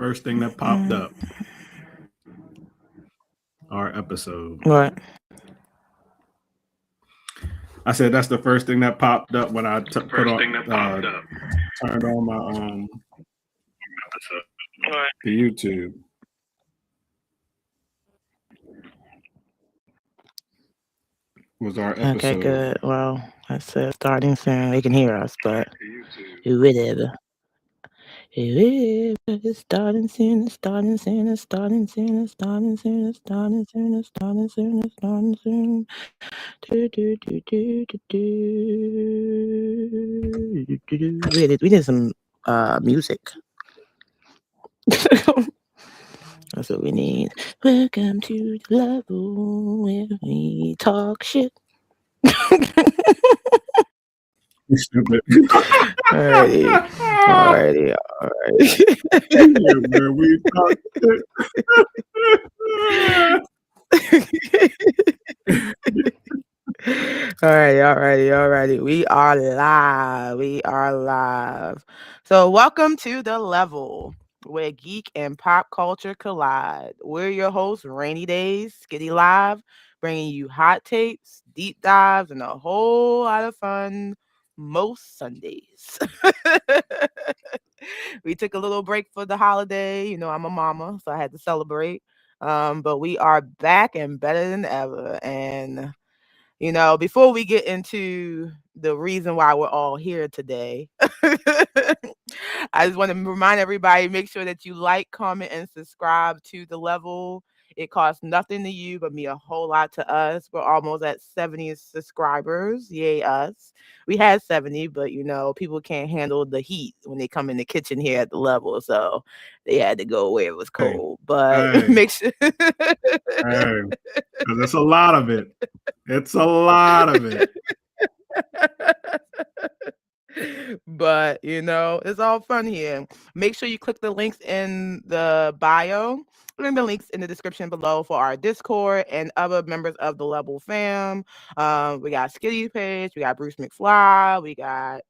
First thing that popped up, our episode. What? I said that's the first thing that popped up when I The put first on thing that popped up. turned on my the YouTube. Was our Okay, episode. good. Well, it says starting soon. They can hear us, but The YouTube. whatever. It's starting soon. It's starting soon. It's starting soon. It's starting soon. It's starting soon. It's starting soon. It's starting soon. Do do do do do do. We did some music. That's what we need. Welcome to the level where we talk shit. You stupid. Alrighty, alrighty, Yeah, where we talk. alrighty. We are live. We are live. So, welcome to the level where geek and pop culture collide. We're your hosts, Rainy Days, Skitty Live, bringing you hot takes, deep dives, and a whole lot of fun most Sundays. We took a little break for the holiday. You know, I'm a mama, so I had to celebrate. But we are back and better than ever. And before we get into the reason why we're all here today, I just want to remind everybody, make sure that you like, comment, and subscribe to the level. It costs nothing to you, but me a whole lot to us. We're almost at 70 subscribers. Yay, us. We had 70, but people can't handle the heat when they come in the kitchen here at the level. So they had to go where it was Hey, cold. But hey, make sure. hey. Because it's a lot of it. It's a lot of it. But it's all fun here. Make sure you click the links in the bio and the links in the description below for our Discord and other members of the Level fam. We got Skitty's page, we got Bruce McFly, we got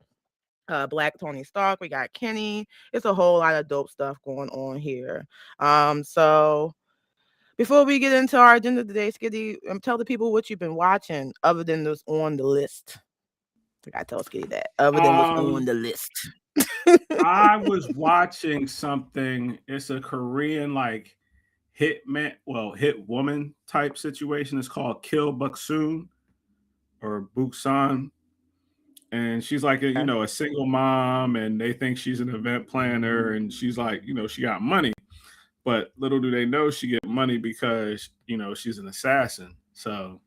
Black Tony Stark, we got Kenny. It's a whole lot of dope stuff going on here. So before we get into our agenda today, Skitty, tell the people what you've been watching other than what's on the list. I gotta tell Skitty that. Other than what's on Um, the list. I was watching something. It's a Korean hit woman type situation. It's called Kill Buksoon or Buksan. And she's like a single mom, and they think she's an event planner, and she's like, she got money. But little do they know she get money because, she's an assassin. So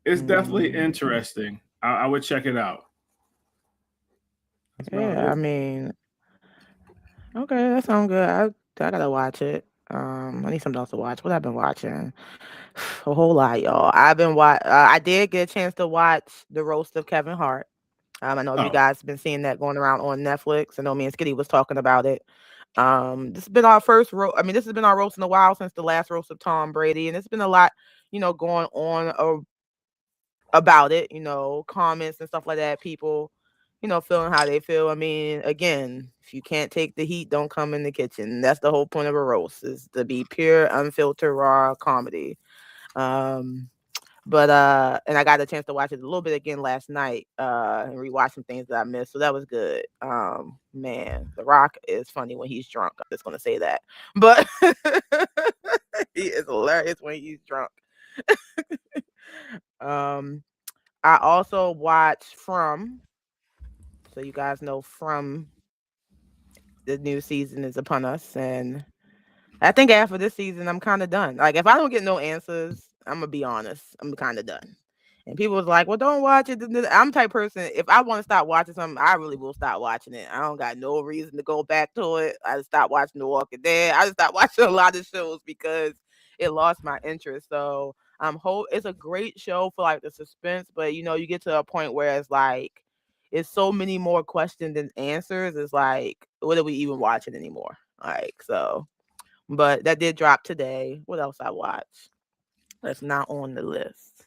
it's definitely interesting. I would check it out. That's about Yeah, I it. mean, okay, that sounds good. I gotta watch it. I need something else to watch. What I've been watching, a whole lot, y'all. I did get a chance to watch the roast of Kevin Hart. I know you Oh, guys been seeing that going around on Netflix. I know me and Skitty was talking about it. This has been our first roast. I mean, this has been our roast in a while since the last roast of Tom Brady, and it's been a lot, going on about it. Comments and stuff like that. People, feeling how they feel. I mean, again, if you can't take the heat, don't come in the kitchen. That's the whole point of a roast, is to be pure, unfiltered, raw comedy. Um, but and I got a chance to watch it a little bit again last night, and rewatch some things that I missed. So that was good. Man, The Rock is funny when he's drunk. I'm just gonna say that. But he is hilarious when he's drunk. um, I also watched From. So you guys know From, the new season is upon us, and I think after this season, I'm kind of done. Like, if I don't get no answers, I'm gonna be honest, I'm kind of done. And people was like, "Well, don't watch it." I'm the type of person, if I want to stop watching something, I really will stop watching it. I don't got no reason to go back to it. I just stopped watching The Walking Dead. I just stopped watching a lot of shows because it lost my interest. So it's a great show for like the suspense, but you get to a point where it's like it's so many more questions than answers. It's like, what are we even watching anymore? Like, so. But that did drop today. What else I watched? That's not on the list.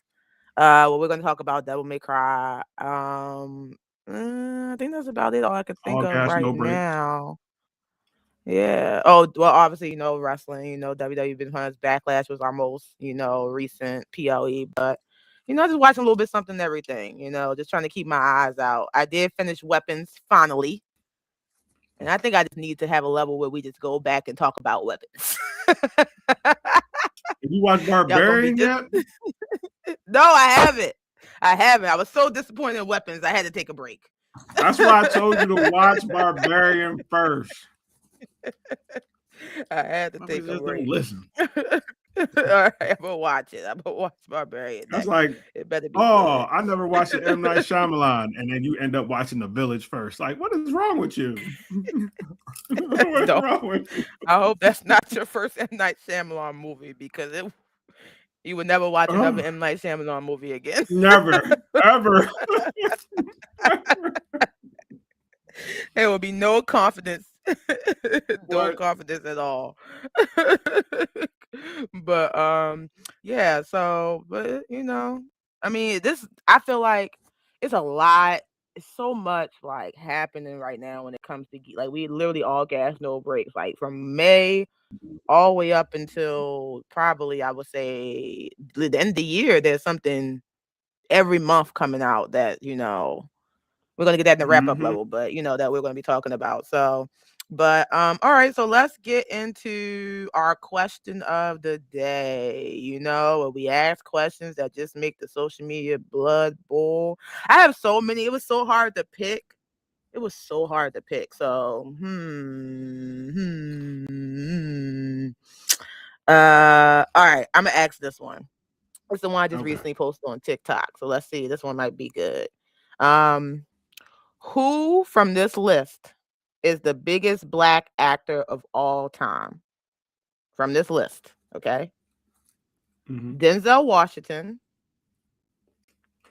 Well, we're gonna talk about Devil May Cry. I think that's about it. All I can think all of gas, right no brakes. now. Yeah. Oh, well, obviously, wrestling, WWE been on us. Backlash was our most, recent PLE. But, just watching a little bit something and everything, just trying to keep my eyes out. I did finish Weapons finally. And I think I just need to have a level where we just go back and talk about Weapons. Did you watch Y'all gonna be Barbarian just... yet? No, I haven't. I was so disappointed in Weapons. I had to take a break. That's why I told you to watch Barbarian first. I had to take a Just break. don't listen. All right, I'm gonna watch it. I'm gonna watch Barbarian. That's like, it better be oh, good. I never watched the M. Night Shyamalan, and then you end up watching The Village first. Like, what is wrong with you? What's wrong with you? I hope that's not your first M. Night Shyamalan movie, because you would never watch another M. Night Shyamalan movie again. Never, ever. There will be no confidence. No confidence at all. But yeah, so, but I mean, I feel like it's a lot. It's so much like happening right now when it comes to Geek. Like, we literally all gas, no breaks. Like, from May all the way up until probably, I would say, the end of the year, there's something every month coming out that we're gonna get that in the wrap up level, but that we're gonna be talking about. So, but all right, so let's get into our question of the day. Where we ask questions that just make the social media blood boil. I have so many. It was so hard to pick. So, all right, I'm gonna ask this one. It's the one I just recently posted on TikTok. So let's see. This one might be good. Who from this list is the biggest Black actor of all time? From this list, okay? Denzel Washington,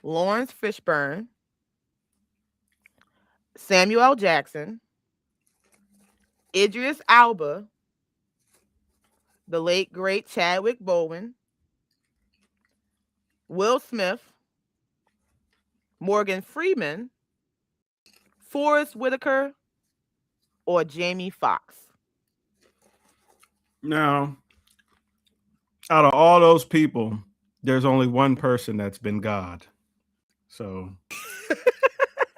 Lawrence Fishburne, Samuel L. Jackson, Idris Elba, the late great Chadwick Boseman, Will Smith, Morgan Freeman, Forrest Whitaker, or Jamie Foxx? Now, out of all those people, there's only one person that's been God. So,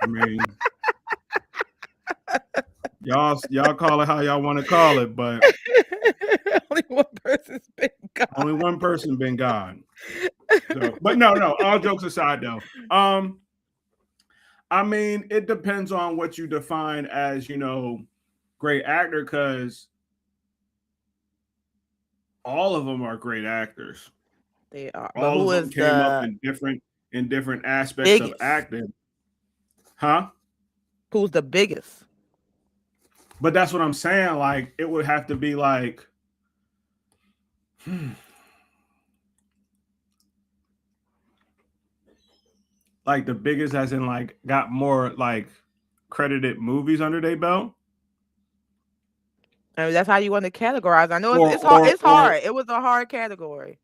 I mean, y'all call it how y'all want to call it, but only one person's been God. Only one person been God. So, but no, all jokes aside though. I mean, it depends on what you define as, great actor, because all of them are great actors. They are. All of them came up in different aspects of acting. Huh? Who's the biggest? But that's what I'm saying. Like, it would have to be like, like the biggest, as in like got more like credited movies under their belt. I mean, that's how you want to categorize. I know it's hard. It's hard. It was a hard category.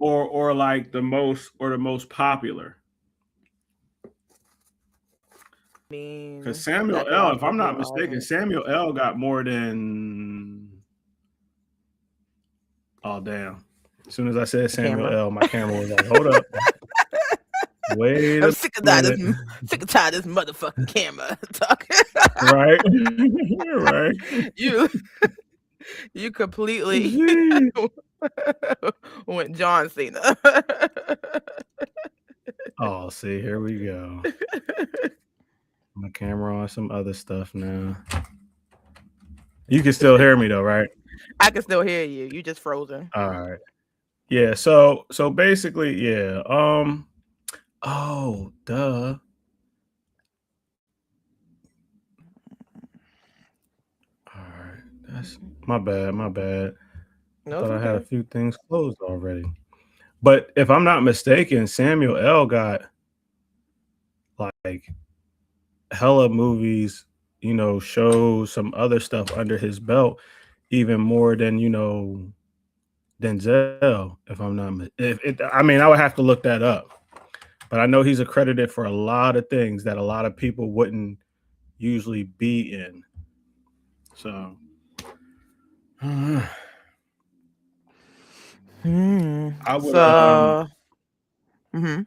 Or like the most popular. Because Samuel L., if I'm not mistaken, Samuel L. got more than. Oh damn! As soon as I said Samuel L., my camera was like, "Hold up, wait I'm sick and tired of this motherfucking camera talking." Right, right. You completely went John Cena. Oh, see, here we go. My camera on some other stuff now. You can still hear me though, right? I can still hear you. You just frozen. All right. Yeah. So basically, yeah. Oh, duh. All right. That's my bad. I thought I had a few things closed already. But if I'm not mistaken, Samuel L. got like hella movies, shows, some other stuff under his belt, even more than, Denzel, if I'm not, I mean, I would have to look that up, but I know he's accredited for a lot of things that a lot of people wouldn't usually be in. So, I would So, mm-hmm.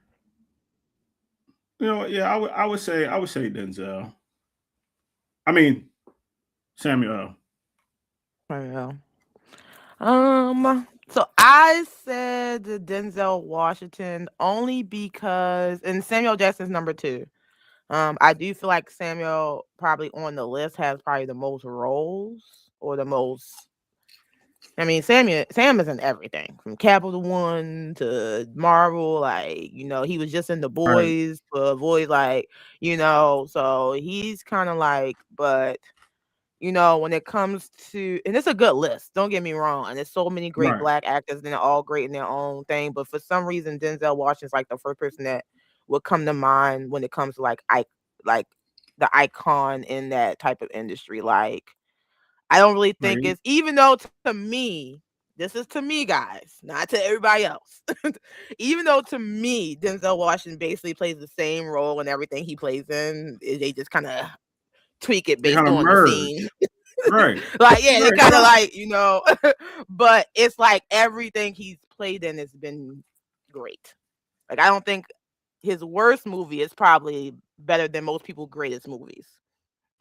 yeah, I would say Denzel. I mean Samuel. So I said Denzel Washington only because, and Samuel Jackson's number 2. I do feel like Samuel probably on the list has probably the most roles or the most. I mean, Sam is in everything from Capital One to Marvel. Like, he was just in The Right, Boys for Boys, like, so he's kind of like, but when it comes to, and it's a good list, don't get me wrong, and there's so many great right, black actors and they're all great in their own thing, but for some reason Denzel Washington's like the first person that would come to mind when it comes to like the icon in that type of industry. Like, I don't really think right. it's, even though to me, this is to me, guys, not to everybody else. Even though to me Denzel Washington basically plays the same role in everything he plays in, they just kind of tweak it They based kind of on the scene. merge. Right, Like, yeah, they right. kind of No, like, but it's like everything he's played in has been great. Like, I don't think his worst movie is probably better than most people's greatest movies.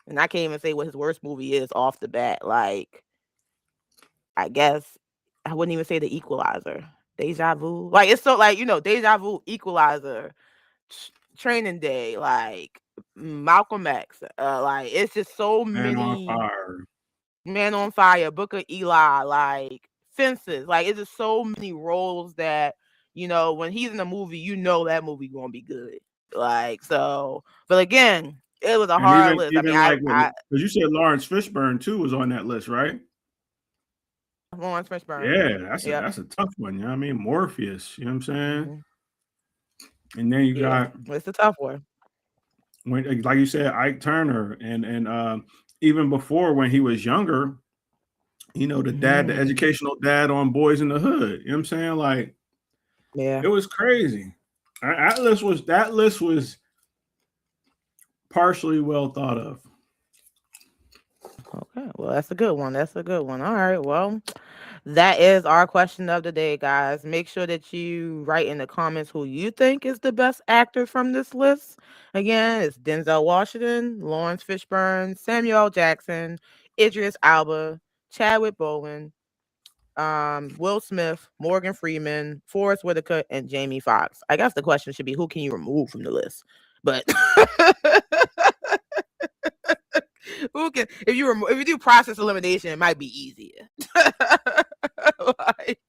And I can't even say what his worst movie is off the bat. Like, I guess I wouldn't even say The Equalizer. Deja Vu. Like, it's so like, Deja Vu, Equalizer, Training Day, like Malcolm X. Like, it's just so Man on many. Fire. Man on Fire, Book of Eli, like Fences. Like, it's just so many roles that, when he's in a movie, that movie gonna be good. Like, so, but again, it was a And hard even list. I mean, even I like when, because you said Lawrence Fishburne too was on that list, right? Lawrence Fishburne. Yeah, that's a Yep. that's a tough one. You know what I mean? Morpheus. You know what I'm saying? Mhm. And then you Yeah, got, it's a tough one. when, like you said, Ike Turner, and even before when he was younger, the Mhm. educational dad on Boys in the Hood. You know what I'm saying? Like, Yeah. it was crazy. That list was partially well thought of. Okay. Well, that's a good one. That's a good one. All right. Well, that is our question of the day, guys. Make sure that you write in the comments who you think is the best actor from this list. Again, it's Denzel Washington, Lawrence Fishburne, Samuel Jackson, Idris Elba, Chadwick Boseman, Will Smith, Morgan Freeman, Forrest Whitaker, and Jamie Foxx. I guess the question should be, who can you remove from the list? But who can, if you do process elimination, it might be easier. like,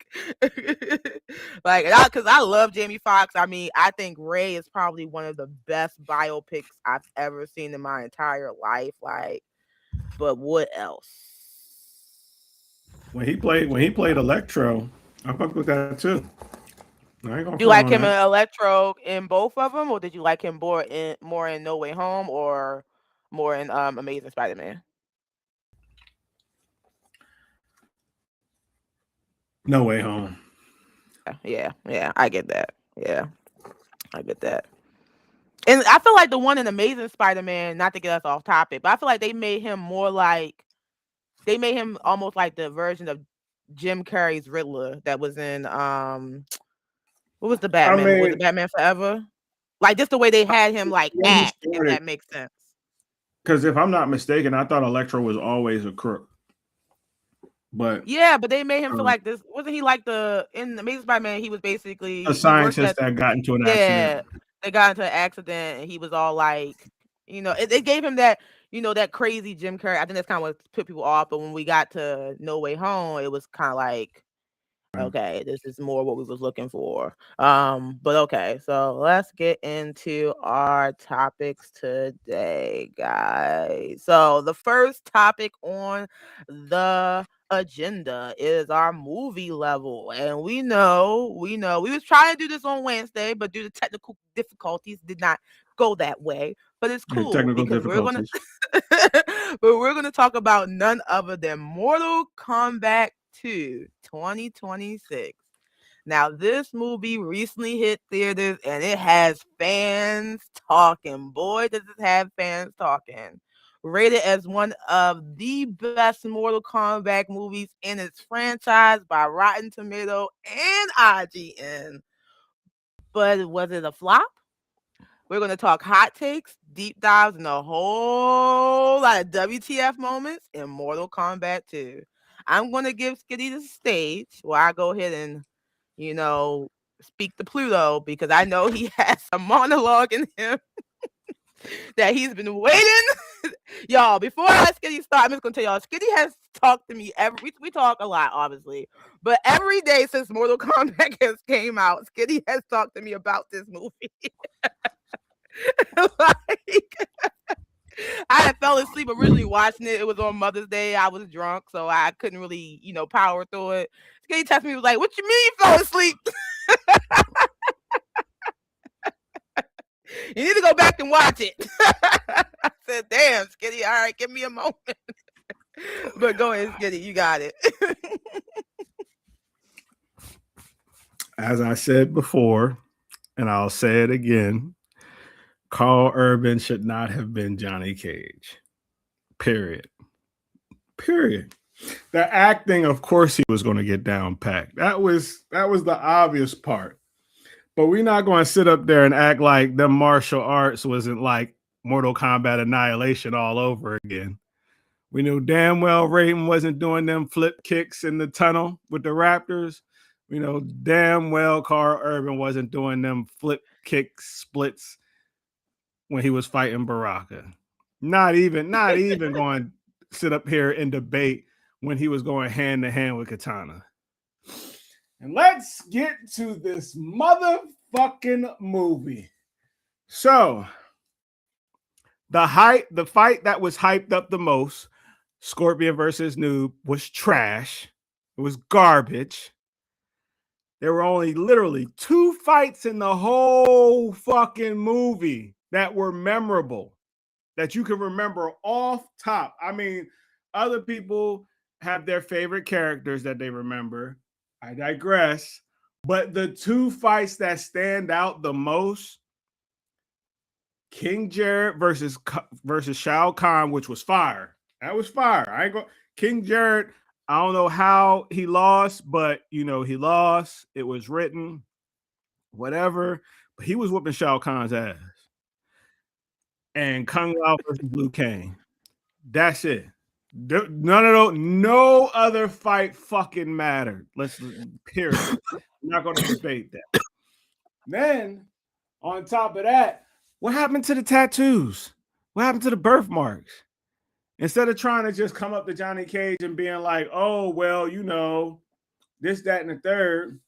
because I love Jamie Foxx. I mean, I think Ray is probably one of the best biopics I've ever seen in my entire life. Like, but what else? When he played Electro, I fucked with that too. I ain't gonna Do you front like on him in that. Electro in both of them, or did you like him more in No Way Home, or more in Amazing Spider-Man? No Way Home. Yeah, I get that. Yeah, I get that. And I feel like the one in Amazing Spider-Man, not to get us off topic, but I feel like they made him almost like the version of Jim Carrey's Riddler that was in what was the I Batman? Was mean, it Batman Forever? Like, just the way they had him like when he act, if started, that makes sense. because if I'm not mistaken, I thought Electro was always a crook. But Yeah, but they made him feel um, like this. Wasn't he like in Amazing Spider-Man? He was a basically, he worked scientist at, that got into an accident. yeah, they got into an accident and he was all like, it gave him that, that crazy Jim Carrey. I think that's kind of what put people off. But when we got to No Way Home, it was kind of like, okay, this is more what we was looking for. But okay, so let's get into our topics today, guys. So the first topic on the agenda is our movie level, and we know we was trying to do this on Wednesday, but due to technical difficulties did not go that way. But it's Yeah, cool technical because we're gonna difficulties. but we're gonna talk about none other than Mortal Kombat 2 2026. Now, this movie recently hit theaters and it has fans talking. Boy, does it have fans talking. rated as one of the best Mortal Kombat movies in its franchise by Rotten Tomato and IGN. But was it a flop? We're going to talk hot takes, deep dives, and a whole lot of WTF moments in Mortal Kombat 2. I'm going to give Skitty the stage while I go ahead and, speak to Pluto, because I know he has some monologue in him that he's been waiting. Y'all, before I let Skitty start, I'm just going to tell y'all, Skitty has talked to me we talk a lot, obviously, but every day since Mortal Kombat has came out, Skitty has talked to me about this movie. Like, I had fell asleep originally watching it. It was on Mother's Day. I was drunk, so I couldn't really, power through it. Skitty texted me, was like, "What you mean you fell asleep? You need to go back and watch it." I said, "Damn, Skitty, all right, give me a moment." But go ahead, Skitty, you got it. As I said before, and I'll say it again, Carl Urban should not have been Johnny Cage. Period. The acting, of course, he was going to get down packed. That was the obvious part. But we're not going to sit up there and act like the martial arts wasn't like Mortal Kombat Annihilation all over again. We knew damn well Raiden wasn't doing them flip kicks in the tunnel with the Raptors. We know damn well Carl Urban wasn't doing them flip kick splits when he was fighting Baraka. Not even going to sit up here and debate when he was going hand to hand with Katana. And let's get to this motherfucking movie. So, the fight that was hyped up the most, Scorpion versus Noob, was trash. It was garbage. There were only literally 2 fights in the whole fucking movie that were memorable, that you can remember off top. I mean, other people have their favorite characters that they remember. I digress. But the 2 fights that stand out the most, King Jared versus Shao Kahn, which was fire. That was fire. King Jared, I don't know how he lost, but he lost. It was written, whatever. But he was whooping Shao Kahn's ass. And Kung Lao versus Liu Kang. That's it. None of those, no other fight fucking mattered. Period. I'm not going to debate that. Then, on top of that, what happened to the tattoos? What happened to the birthmarks? Instead of trying to just come up to Johnny Cage and being like, oh, well, this, that, and the third,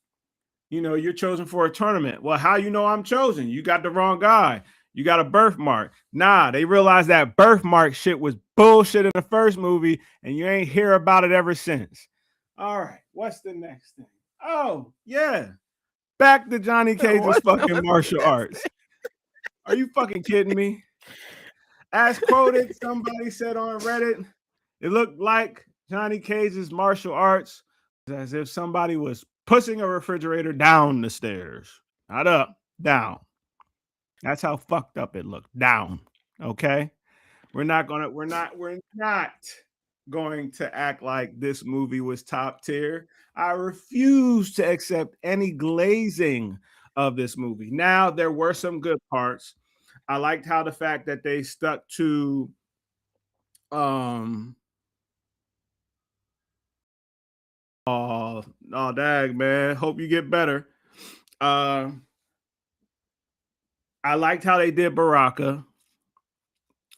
you're chosen for a tournament. Well, how I'm chosen? You got the wrong guy. You got a birthmark. Nah, they realized that birthmark shit was bullshit in the first movie, and you ain't hear about it ever since. All right, what's the next thing? Oh, yeah. Back to Johnny Cage's fucking martial arts. Are you fucking kidding me? As quoted, somebody said on Reddit, it looked like Johnny Cage's martial arts was as if somebody was pushing a refrigerator down the stairs. Not up, down. That's how fucked up it looked. Down. Okay. We're not going to act like this movie was top tier. I refuse to accept any glazing of this movie. Now, there were some good parts. I liked how the fact that they stuck to oh dag, man. Hope you get better. I liked how they did Baraka.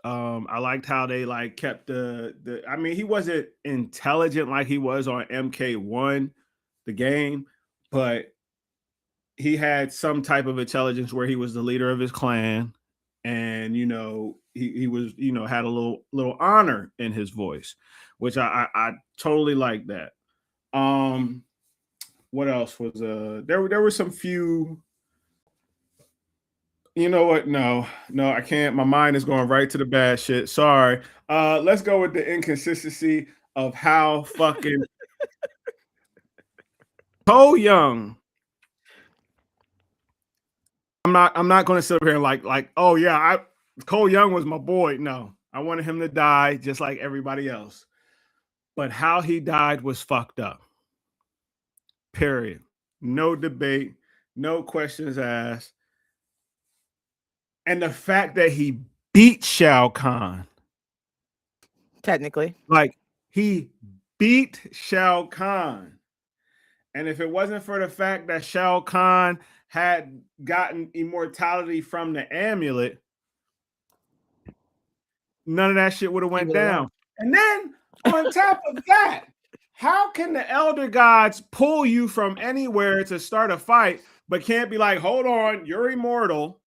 I liked how they kept the I mean, he wasn't intelligent like he was on MK1, the game, but he had some type of intelligence where he was the leader of his clan, and he was had a little honor in his voice, which I totally like that. What else was there were some few. You know what? No, I can't. My mind is going right to the bad shit. Sorry. Let's go with the inconsistency of how fucking Cole Young. I'm not going to sit up here and like, oh yeah, Cole Young was my boy. No, I wanted him to die just like everybody else. But how he died was fucked up. Period. No debate, no questions asked. And the fact that he beat Shao Kahn. Technically. Like, he beat Shao Kahn. And if it wasn't for the fact that Shao Kahn had gotten immortality from the amulet, none of that shit would have went down. And then on top of that, how can the elder gods pull you from anywhere to start a fight, but can't be like, hold on, you're immortal.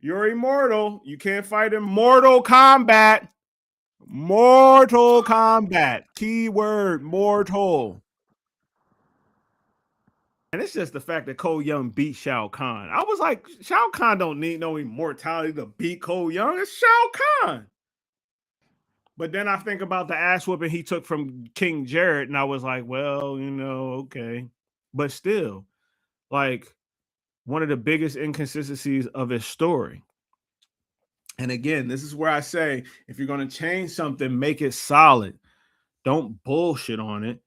You're immortal. You can't fight in Mortal Kombat. Mortal Kombat. Keyword mortal. And it's just the fact that Cole Young beat Shao Kahn. I was like, Shao Kahn don't need no immortality to beat Cole Young. It's Shao Kahn. But then I think about the ass whooping he took from King Jared, and I was like, well, okay. But still, like, one of the biggest inconsistencies of his story. And again, this is where I say, if you're going to change something, make it solid. Don't bullshit on it,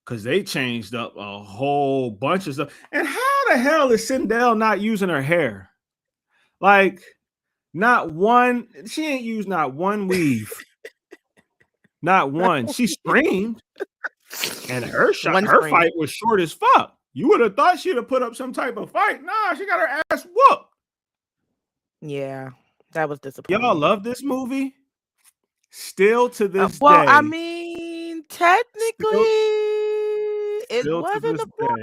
because they changed up a whole bunch of stuff. And how the hell is Sindel not using her hair? Like, not one. She ain't used not one weave. Not one. She screamed. And her fight was short as fuck. You would have thought she'd have put up some type of fight. Nah, she got her ass whooped. Yeah, that was disappointing. Y'all love this movie? Still to this day. Well, I mean, technically, it wasn't a flop.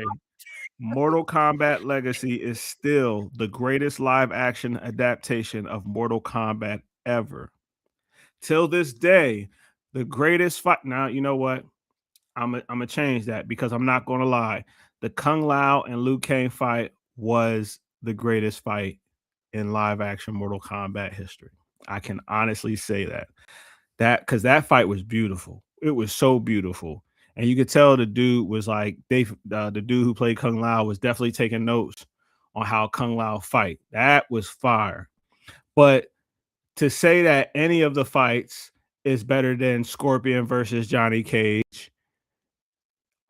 Mortal Kombat Legacy is still the greatest live action adaptation of Mortal Kombat ever. Till this day, the greatest fight. Now, you know what? I'm gonna change that, because I'm not gonna lie. The Kung Lao and Liu Kang fight was the greatest fight in live action Mortal Kombat history. I can honestly say that because that fight was beautiful. It was so beautiful, and you could tell the dude was like the dude who played Kung Lao was definitely taking notes on how Kung Lao fight. That was fire. But to say that any of the fights is better than Scorpion versus Johnny Cage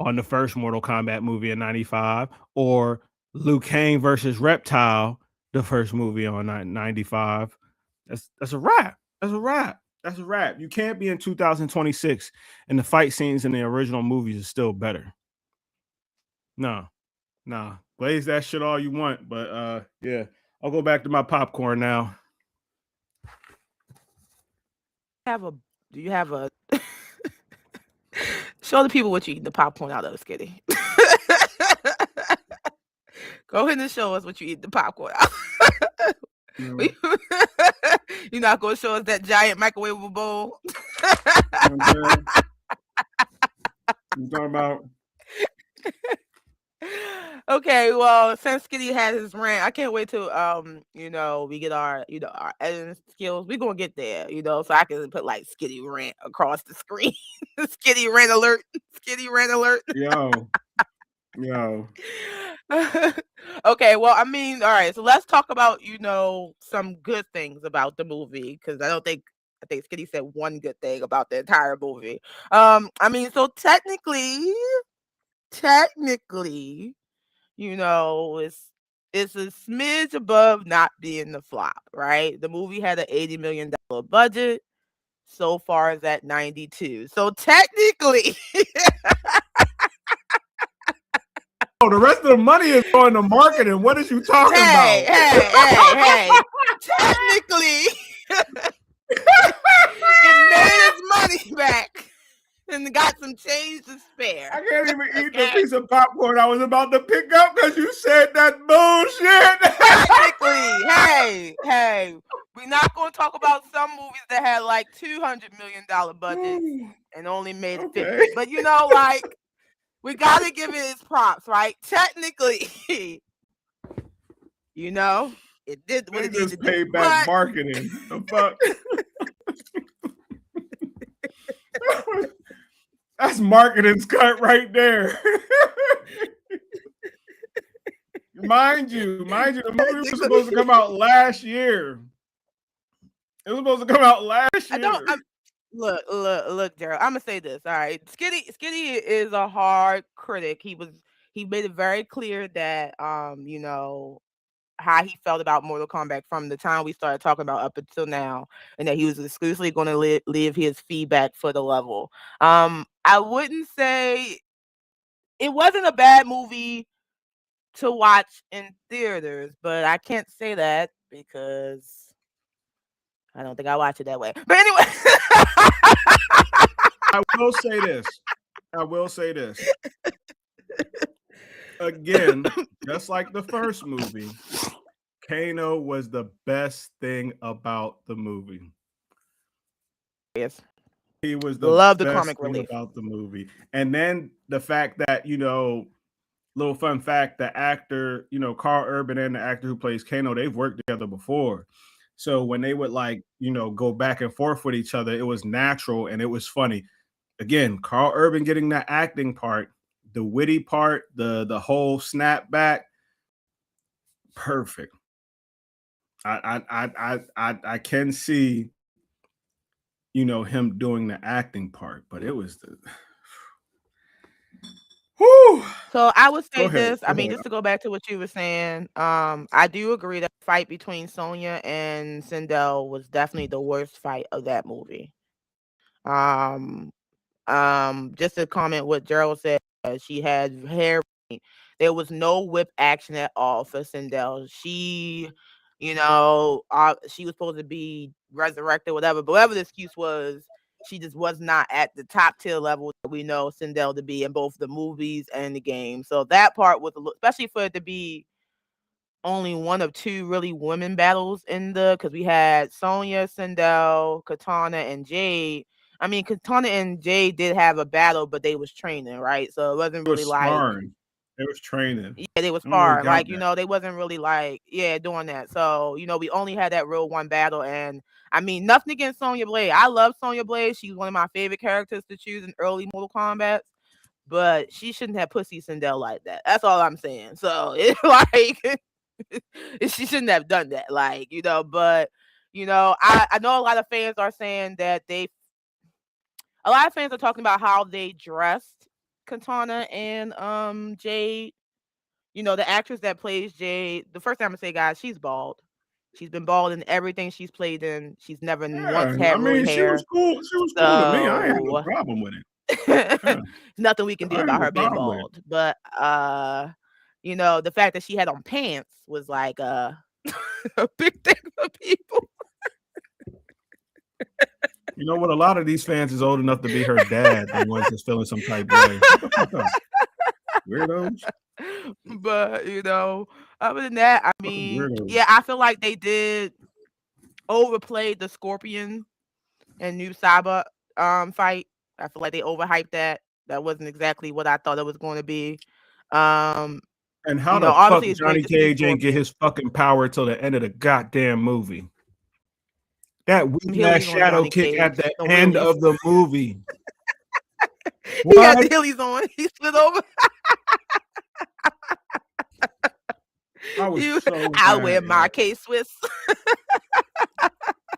on the first Mortal Kombat movie in 95, or Liu Kang versus Reptile, the first movie on 95, that's a wrap. That's a wrap. That's a wrap. You can't be in 2026 and the fight scenes in the original movies is still better. No. Blaze that shit all you want, but yeah. I'll go back to my popcorn now. Do you have a show the people what you eat the popcorn out of, Skitty? Go ahead and show us what you eat the popcorn out. You're not gonna show us that giant microwavable bowl. You talking about? Okay, well, since Skitty has his rant, I can't wait till we get our our editing skills. We're gonna get there, so I can put like Skitty rant across the screen. Skitty rant alert. Skitty rant alert. Yo. Okay, well, I mean, all right, so let's talk about some good things about the movie, because I think Skitty said one good thing about the entire movie. I mean, so technically, it's a smidge above not being the flop, right? The movie had an $80 million budget. So far is at 92. So technically, the rest of the money is going to marketing. What is you talking about? Hey. Technically, it made its money back and got some change to spare. I can't even eat the piece of popcorn I was about to pick up because you said that bullshit. Technically, hey, we're not going to talk about some movies that had like $200 million budgets and only made 50. But we got to give it its props, right? Technically, it did what it needed to do. Payback marketing. The fuck? That's marketing's cut right there. Mind you, the movie was supposed to come out last year. It was supposed to come out last I year. don't. Look, Gerald. I'm gonna say this. All right, Skitty is a hard critic. He made it very clear that you know, how he felt about Mortal Kombat from the time we started talking about up until now, and that he was exclusively going to leave his feedback for the level. I wouldn't say it wasn't a bad movie to watch in theaters, but I can't say that because I don't think I watch it that way. But anyway. I will say this. Again, just like the first movie, Kano was the best thing about the movie. Yes. He was the Love the best comic thing relief about the movie. And then the fact that, little fun fact, the actor, Carl Urban and the actor who plays Kano, they've worked together before. So when they would go back and forth with each other, it was natural and it was funny. Again, Carl Urban getting that acting part, the witty part, the whole snapback, perfect. I can see, him doing the acting part, but it was the whew. So I would say Go ahead. this. I mean, just to go back to what you were saying, I do agree that the fight between Sonya and Sindel was definitely the worst fight of that movie. Just to comment what Gerald said, she had hair. There was no whip action at all for Sindel. She, she was supposed to be resurrected, whatever. But whatever the excuse was, she just was not at the top tier level that we know Sindel to be in both the movies and the game. So that part was, especially for it to be only one of two really women battles because we had Sonya, Sindel, Katana, and Jade. I mean, Katana and Jade did have a battle, but they was training, right? So it wasn't really like sparring. They was training. Yeah, they was sparring. Like, they wasn't really like, doing that. So, we only had that real one battle. And I mean, nothing against Sonya Blade. I love Sonya Blade. She's one of my favorite characters to choose in early Mortal Kombat. But she shouldn't have pussy Sindel like that. That's all I'm saying. So it's like she shouldn't have done that. Like, but I know a lot of fans are saying that a lot of fans are talking about how they dressed Katana and Jade. The actress that plays Jade, the first time I say, guys, she's bald. She's been bald in everything she's played in. She's never once had real hair. She was cool to me. I ain't no problem with it. Yeah. Nothing we can do about her being bald. But the fact that she had on pants was like a big thing for people. You know what? A lot of these fans is old enough to be her dad. The ones that's feeling some type of way. What the fuck up? Weirdos. But other than that, I mean, I feel like they did overplay the Scorpion and Noob Saba fight. I feel like they overhyped that. That wasn't exactly what I thought it was going to be. And how the fuck Johnny Cage ain't get his fucking power till the end of the goddamn movie? That weak-ass shadow kick at the end of the movie. He got the hillies on. He slid over. I was so mad. I wear my K-Swiss.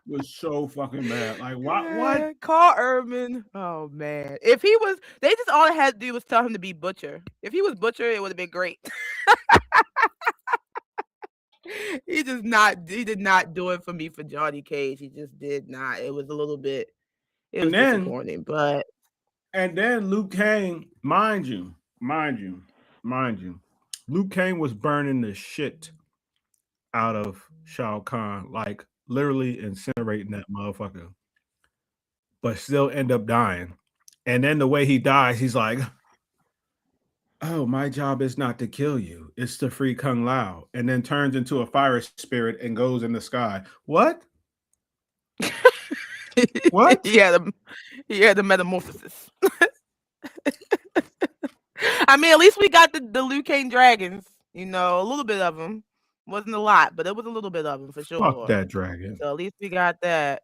Was so fucking mad. Like, what? Carl Urban. Oh, man. If he was, they just all they had to do was tell him to be Butcher. If he was Butcher, it would have been great. He did not do it for me for Johnny Cage. He just did not. It was a little bit, disappointing, but. And then Liu Kang, mind you, Liu Kang was burning the shit out of Shao Kahn, like literally incinerating that motherfucker, but still end up dying. And then the way he dies, he's like, oh, my job is not to kill you. It's to free Kung Lao. And then turns into a fire spirit and goes in the sky. What? What? Yeah, the metamorphosis. I mean, at least we got the Liu Kang dragons. A little bit of them. Wasn't a lot, but it was a little bit of them for sure. Fuck that dragon. So at least we got that.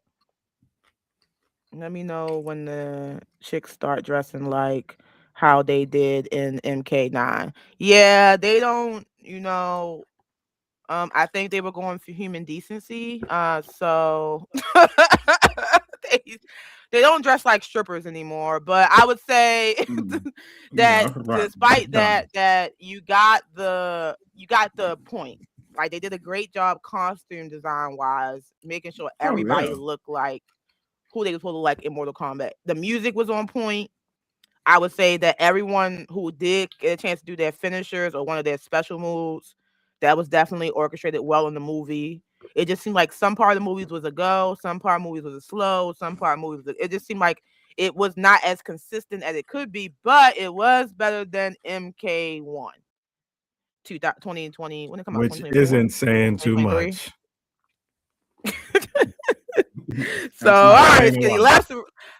Let me know when the chicks start dressing like how they did in MK9. Yeah, they don't, I think they were going for human decency. So they, they don't dress like strippers anymore. But I would say that No, right. despite Done. that you got the point. Like they did a great job costume design wise, making sure Oh everybody yeah. looked like who they were supposed to look like in Mortal Kombat. The music was on point. I would say that everyone who did get a chance to do their finishers or one of their special moves, that was definitely orchestrated well in the movie. It just seemed like some part of the movies was a go, some part of movies was a slow, some part of movies it just seemed like it was not as consistent as it could be, but it was better than MK1 2020 when it come out, Which 2024, isn't saying too 2023. much. So That's all not right, saying a Skinny, lot.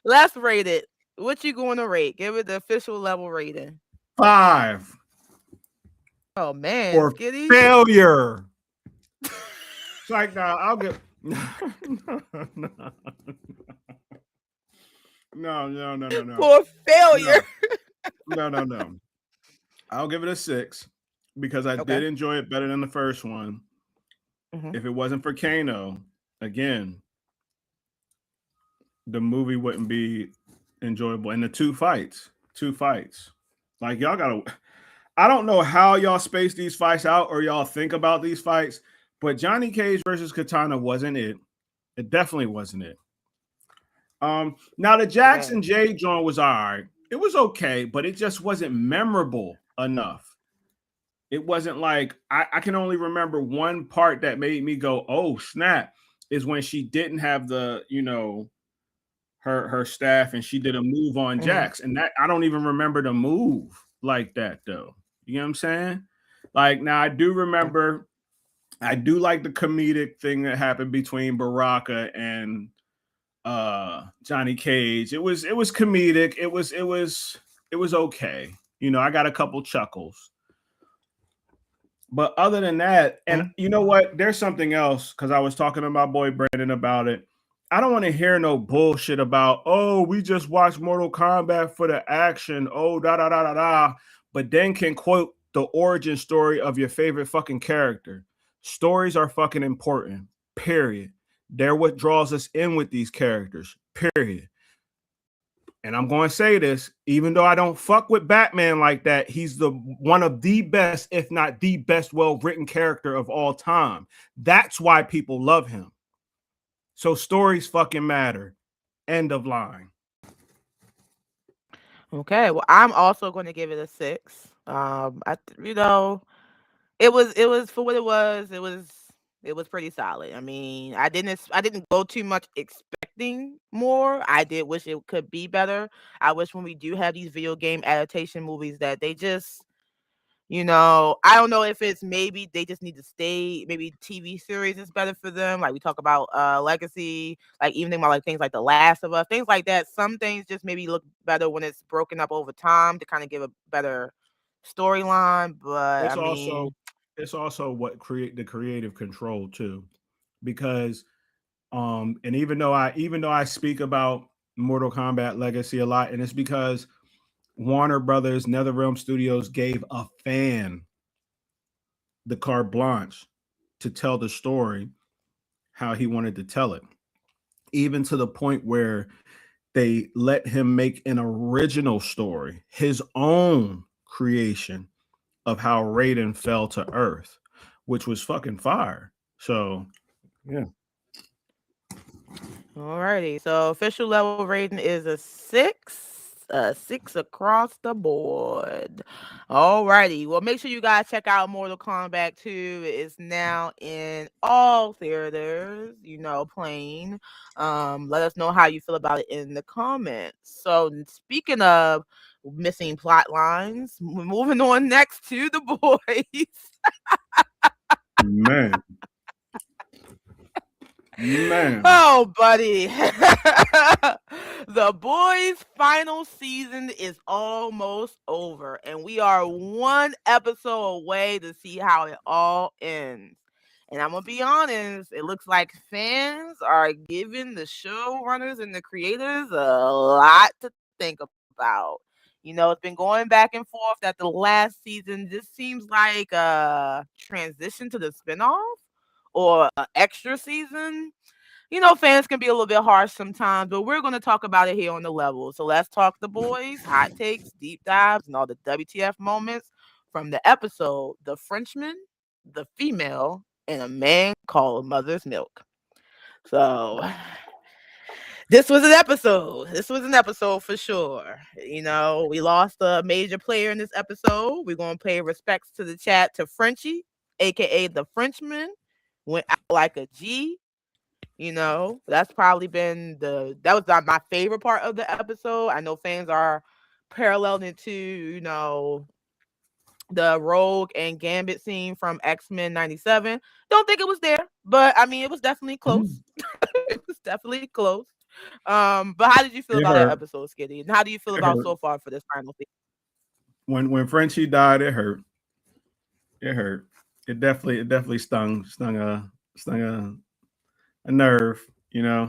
let's rate it. What you going to rate? Give it the official level rating. 5 Oh man, for Skitty. failure. It's like, I'll give. No, no. For failure. No. I'll give it a 6 because I Okay. did enjoy it better than the first one. Mhm. If it wasn't for Kano, again, the movie wouldn't be enjoyable. And the two fights. Like y'all gotta. I don't know how y'all space these fights out or y'all think about these fights, but Johnny Cage versus Katana wasn't it. It definitely wasn't it. Now the Jackson Okay. J joint was all right. It was okay, but it just wasn't memorable enough. It wasn't like I can only remember one part that made me go, "Oh snap!" Is when she didn't have the her staff and she did a move on Mhm. Jax, and that I don't even remember the move like that though. You know what I'm saying? Like now I do remember. I do like the comedic thing that happened between Baraka and Johnny Cage. It was comedic. It was okay. I got a couple chuckles. But other than that, and Mhm. you know what? There's something else because I was talking to my boy Brandon about it. I don't want to hear no bullshit about, oh, we just watched Mortal Kombat for the action. Oh, da da da da da. But then can quote the origin story of your favorite fucking character. Stories are fucking important. Period. They're what draws us in with these characters. Period. And I'm going to say this, even though I don't fuck with Batman like that, he's the one of the best, if not the best, well-written character of all time. That's why people love him. So stories fucking matter. End of line. Okay. Well, I'm also going to give it a 6. It was for what it was. It was pretty solid. I mean, I didn't go too much expecting more. I did wish it could be better. I wish when we do have these video game adaptation movies that they just I don't know if it's maybe they just need to stay, maybe TV series is better for them. Like we talk about legacy, like even think about like things like The Last of Us, things like that. Some things just maybe look better when it's broken up over time to kind of give a better storyline. But I It's mean, also it's also what create the creative control too. Because and even though I speak about Mortal Kombat Legacy a lot, and it's because Warner Brothers NetherRealm Studios gave a fan the carte blanche to tell the story how he wanted to tell it, even to the point where they let him make an original story, his own creation of how Raiden fell to Earth, which was fucking fire. So, yeah. alrighty. So official level rating is a 6. A 6 across the board. Alrighty. Well, make sure you guys check out Mortal Kombat 2. It's now in all theaters, playing. Let us know how you feel about it in the comments. So speaking of missing plot lines, we're moving on next to the boys. Man. Man. Oh, buddy. The boys' final season is almost over, and we are one episode away to see how it all ends. And I'm going to be honest, it looks like fans are giving the showrunners and the creators a lot to think about. It's been going back and forth that the last season just seems like a transition to the spinoff or an extra season. Fans can be a little bit harsh sometimes, but we're going to talk about it here on the level. So let's talk the boys, hot takes, deep dives, and all the WTF moments from the episode The Frenchman, The Female, and A Man Called Mother's Milk. So this was an episode. This was an episode for sure. We lost a major player in this episode. We're going to pay respects to the chat to Frenchie, aka The Frenchman. Went out like a G. That's probably been that was my favorite part of the episode. I know fans are paralleling it to, the Rogue and Gambit scene from X-Men 97. Don't think it was there, but I mean, it was definitely close. It was definitely close. But how did you feel about that episode, Skitty? And how do you feel about so far for this final season? When Frenchie died, it hurt. It hurt. It definitely stung a nerve, yeah.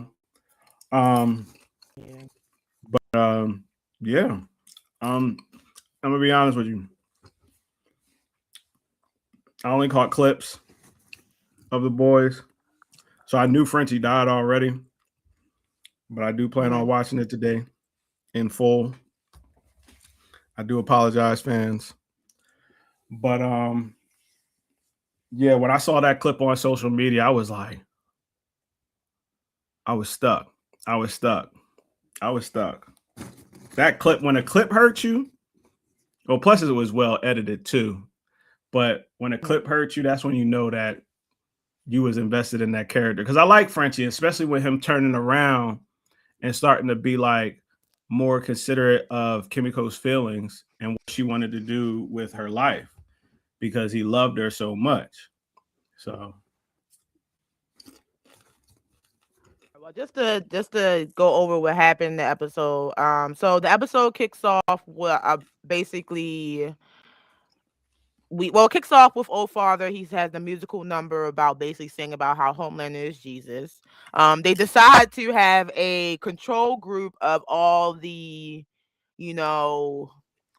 Yeah. I'm gonna be honest with you. I only caught clips of the boys, so I knew Frenchie died already, but I do plan on watching it today in full. I do apologize, fans, but yeah, when I saw that clip on social media, I was like, I was stuck. That clip, when a clip hurts you, well, plus it was well edited too. But when a clip hurts you, that's when you know that you was invested in that character. Because I like Frenchie, especially with him turning around and starting to be like more considerate of Kimiko's feelings and what she wanted to do with her life because he loved her so much. So. Well, just to go over what happened in the episode. So the episode kicks off with basically it kicks off with Old Father. He has the musical number about basically saying about how Homelander is Jesus. They decide to have a control group of all the,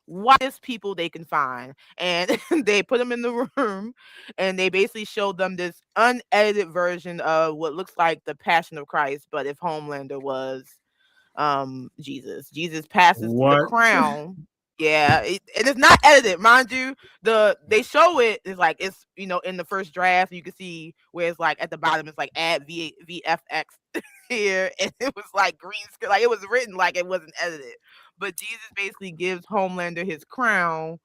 whitest people they can find, and they put them in the room, and they basically showed them this unedited version of what looks like the Passion of Christ, but if Homelander was Jesus passes the crown. Yeah, and it's not edited, mind you. They show it's like it's in the first draft you can see where it's like at the bottom it's like add VFX here, and it was like green screen, like it was written like it wasn't edited. But Jesus basically gives Homelander his crown,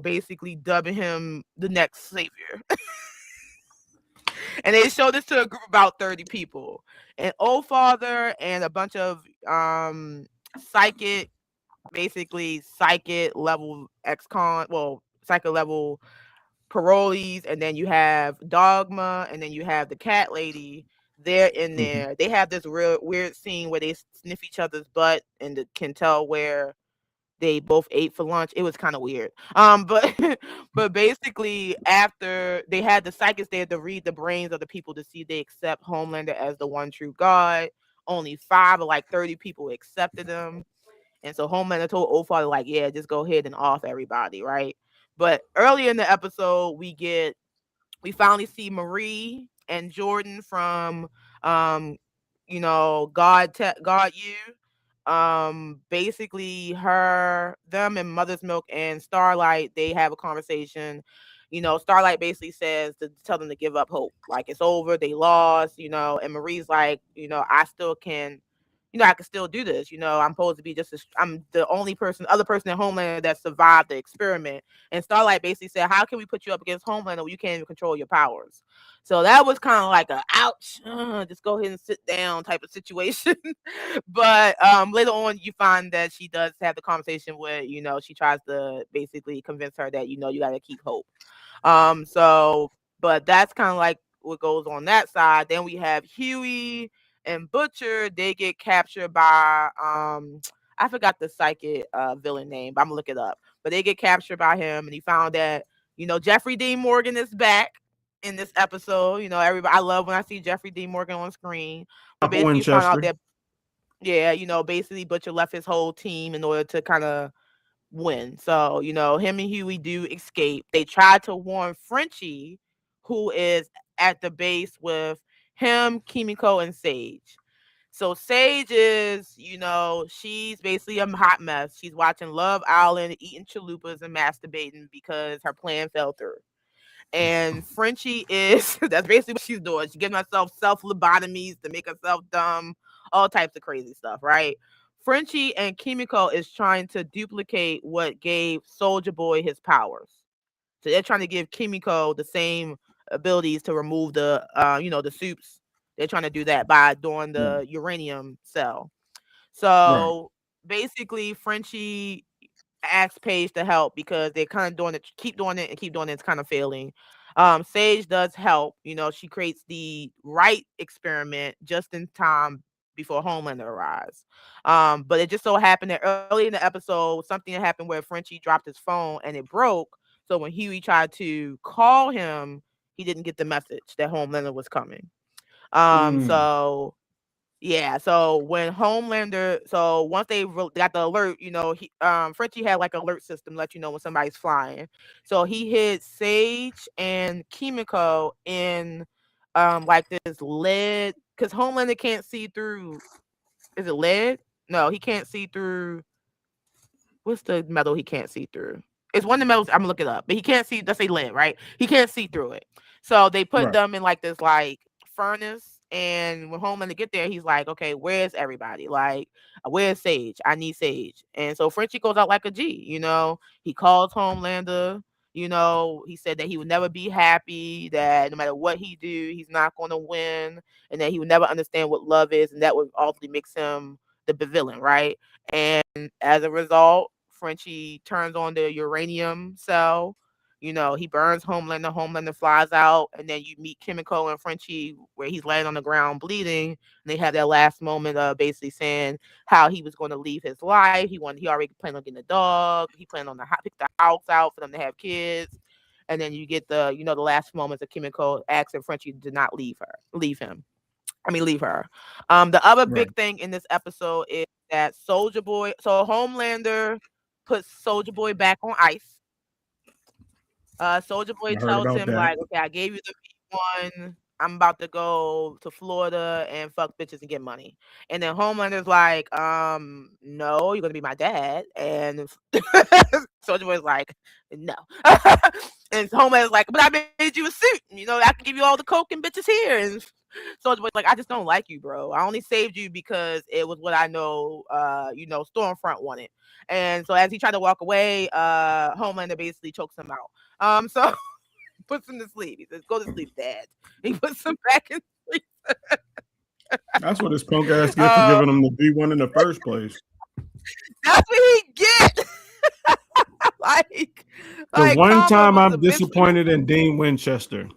basically dubbing him the next savior. And they showed this to a group of about 30 people. And Old Father and a bunch of psychic level psychic level parolees, and then you have Dogma, and then you have the cat lady. They're in there. They have this real weird scene where they sniff each other's butt and can tell where they both ate for lunch. It was kind of weird. But basically, after they had the psychics there to read the brains of the people to see if they accept Homelander as the one true God. Only 5 of like 30 people accepted him. And so Homelander told Old Father, like, yeah, just go ahead and off everybody, right? But earlier in the episode, we finally see Marie and Jordan from God You. Basically them and Mother's Milk and Starlight, they have a conversation. Starlight basically says to tell them to give up hope, like it's over, they lost, and Marie's like, I still can, I can still do this. I'm supposed to be I'm the other person in Homelander that survived the experiment. And Starlight basically said, how can we put you up against Homelander when you can't even control your powers? So that was kind of like a ouch, just go ahead and sit down type of situation. But later on, you find that she does have the conversation where, she tries to basically convince her that, you got to keep hope. But that's kind of like what goes on that side. Then we have Huey and Butcher. They get captured by I forgot the psychic villain name, but I'm gonna look it up. But they get captured by him, and he found that Jeffrey Dean Morgan is back in this episode. Everybody, I love when I see Jeffrey Dean Morgan on screen. But basically, you found out that basically Butcher left his whole team in order to kind of win. So, him and Huey do escape. They try to warn Frenchie, who is at the base with him, Kimiko, and Sage. So Sage is, she's basically a hot mess. She's watching Love Island, eating chalupas and masturbating because her plan fell through. And Frenchie is that's basically what she's doing. She's giving herself self lobotomies to make herself dumb, all types of crazy stuff, right? Frenchie and Kimiko is trying to duplicate what gave Soldier Boy his powers. So they're trying to give Kimiko the same abilities to remove the soups. They're trying to do that by doing Right. the uranium cell. Right. So basically, Frenchie ask Paige to help because they're kind of doing it, keep doing it and keep doing it. It's kind of failing. Sage does help. She creates the right experiment just in time before Homelander arrives. But it just so happened that early in the episode, something happened where Frenchie dropped his phone and it broke. So when Huey tried to call him, he didn't get the message that Homelander was coming. Mm. So yeah, so when Homelander, so once they got the alert, Frenchie had like alert system let you know when somebody's flying. So he hid Sage and Kimiko in like this lead because Homelander can't see through. Is it lead? No, he can't see through. What's the metal he can't see through? It's one of the metals. I'm gonna look it up, but he can't see. Let's say lead, right? He can't see through it. So they put Right. them in like this like furnace. And when Homelander get there, he's like, "Okay, where's everybody? Like, where's Sage? I need Sage." And so Frenchie goes out like a G. He calls Homelander. He said that he would never be happy. That no matter what he do, he's not going to win, and that he would never understand what love is, and that would ultimately makes him the villain, right? And as a result, Frenchie turns on the uranium cell. He burns Homelander. Homelander flies out, and then you meet Kimiko and Frenchie where he's laying on the ground bleeding. And they have that last moment of basically saying how he was going to leave his life. He already planned on getting a dog. He planned on pick the house out for them to have kids. And then you get the last moments of Kimiko asking Frenchie to not leave him. Leave her. The other Right. big thing in this episode is that Soldier Boy, so Homelander puts Soldier Boy back on ice. Soldier Boy I heard tells about him that. like, "Okay, I gave you the V1. I'm about to go to Florida and fuck bitches and get money." And then Homelander's like, no, you're gonna be my dad." And Soldier Boy's like, "No." And Homelander's like, "But I made you a suit. I can give you all the coke and bitches here." And Soldier Boy's like, "I just don't like you, bro. I only saved you because it was what I know, Stormfront wanted." And so as he tried to walk away, Homelander basically chokes him out. So puts him to sleep. He says, "Go to sleep, Dad." He puts him back in sleep. That's what his punk ass get for Uh, giving him the B1 in the first place. that's what he get. like, The like one karma time was I'm a bitch. disappointed in Dean Winchester.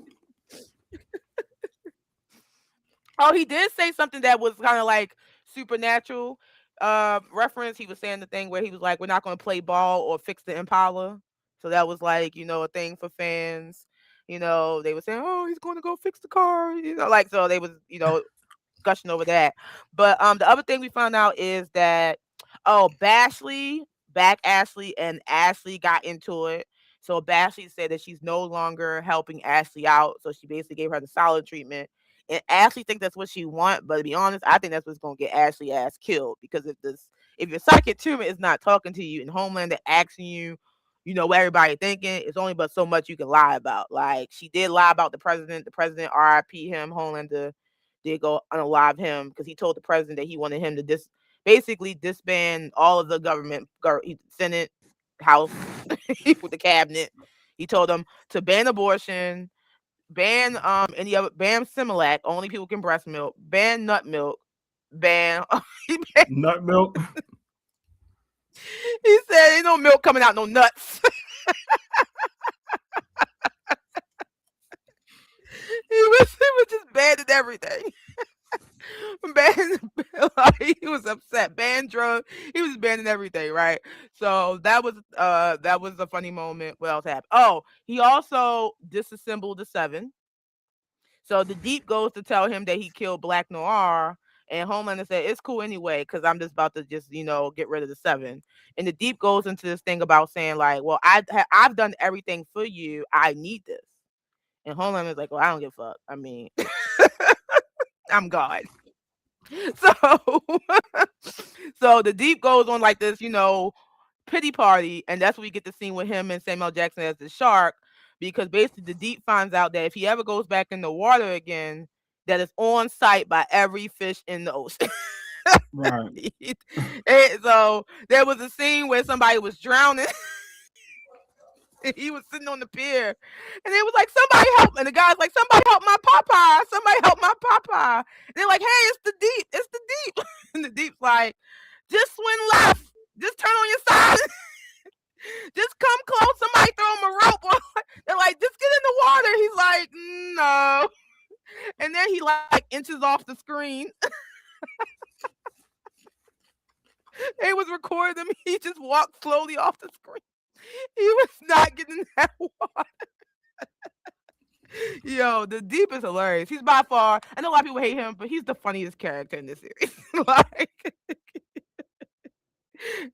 Oh, he did say something that was kind of like supernatural reference. He was saying the thing where he was like, "We're not going to play ball or fix the Impala." So that was like, a thing for fans. They were saying, "Oh, he's going to go fix the car." Like so they was, gushing over that. But the other thing we found out is that Ashley and Ashley got into it. So Ashley said that she's no longer helping Ashley out. So she basically gave her the solid treatment. And Ashley thinks that's what she want, but to be honest, I think that's what's gonna get Ashley ass killed. Because if your psychic tumor is not talking to you and Homelander asking you, what everybody thinking, it's only but so much you can lie about. Like she did lie about the president. The president RIP him. Homelander did go unalive him because he told the president that he wanted him to basically disband all of the government, Senate, House, with the cabinet. He told them to ban abortion, ban any other, ban Similac, only people can breast milk, ban nut milk, ban. Nut milk. He said ain't no milk coming out, no nuts. he was just banning everything. He was upset. Ban drug. He was banning everything, right? So that was a funny moment. What else happened? Oh, he also disassembled the Seven. So the Deep goes to tell him that he killed Black Noir, And Homelander said, it's cool anyway, because I'm just about to just, get rid of the seven. And the Deep goes into this thing about saying, like, well, I've done everything for you. I need this. And Homelander's like, well, I don't give a fuck. I mean, I'm God. So, so the Deep goes on like this, pity party. And that's where we get the scene with him and Samuel Jackson as the shark. Because basically the Deep finds out that if he ever goes back in the water again, that is on site by every fish in the ocean. Right. And so there was a scene where somebody was drowning. And he was sitting on the pier, and it was like, somebody help. And the guy's like, somebody help my Popeye. Somebody help my Popeye. And they're like, hey, it's the Deep. It's the Deep. And the Deep's like, just swim left. Just turn on your side. Just come close. Somebody throw him a rope. They're like, just get in the water. He's like, no. And then he like inches off the screen. They was recording him. He just walked slowly off the screen. He was not getting that water. Yo, the Deep is hilarious. He's by far, I know a lot of people hate him, but he's the funniest character in this series. Like,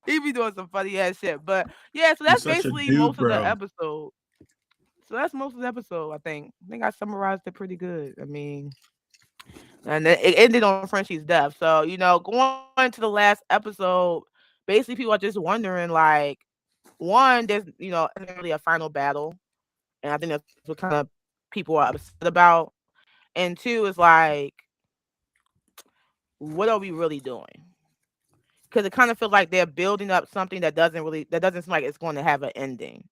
he be doing some funny ass shit. But yeah, so He's that's such a basically dude, most of the bro. episode. So that's most of the episode, I think. I think I summarized it pretty good. I mean, and it ended on Frenchie's death. So, going to the last episode, basically people are just wondering, like, one, there's, isn't really a final battle. And I think that's what kind of people are upset about. And two is like, what are we really doing? Because it kind of feels like they're building up something that doesn't seem like it's going to have an ending.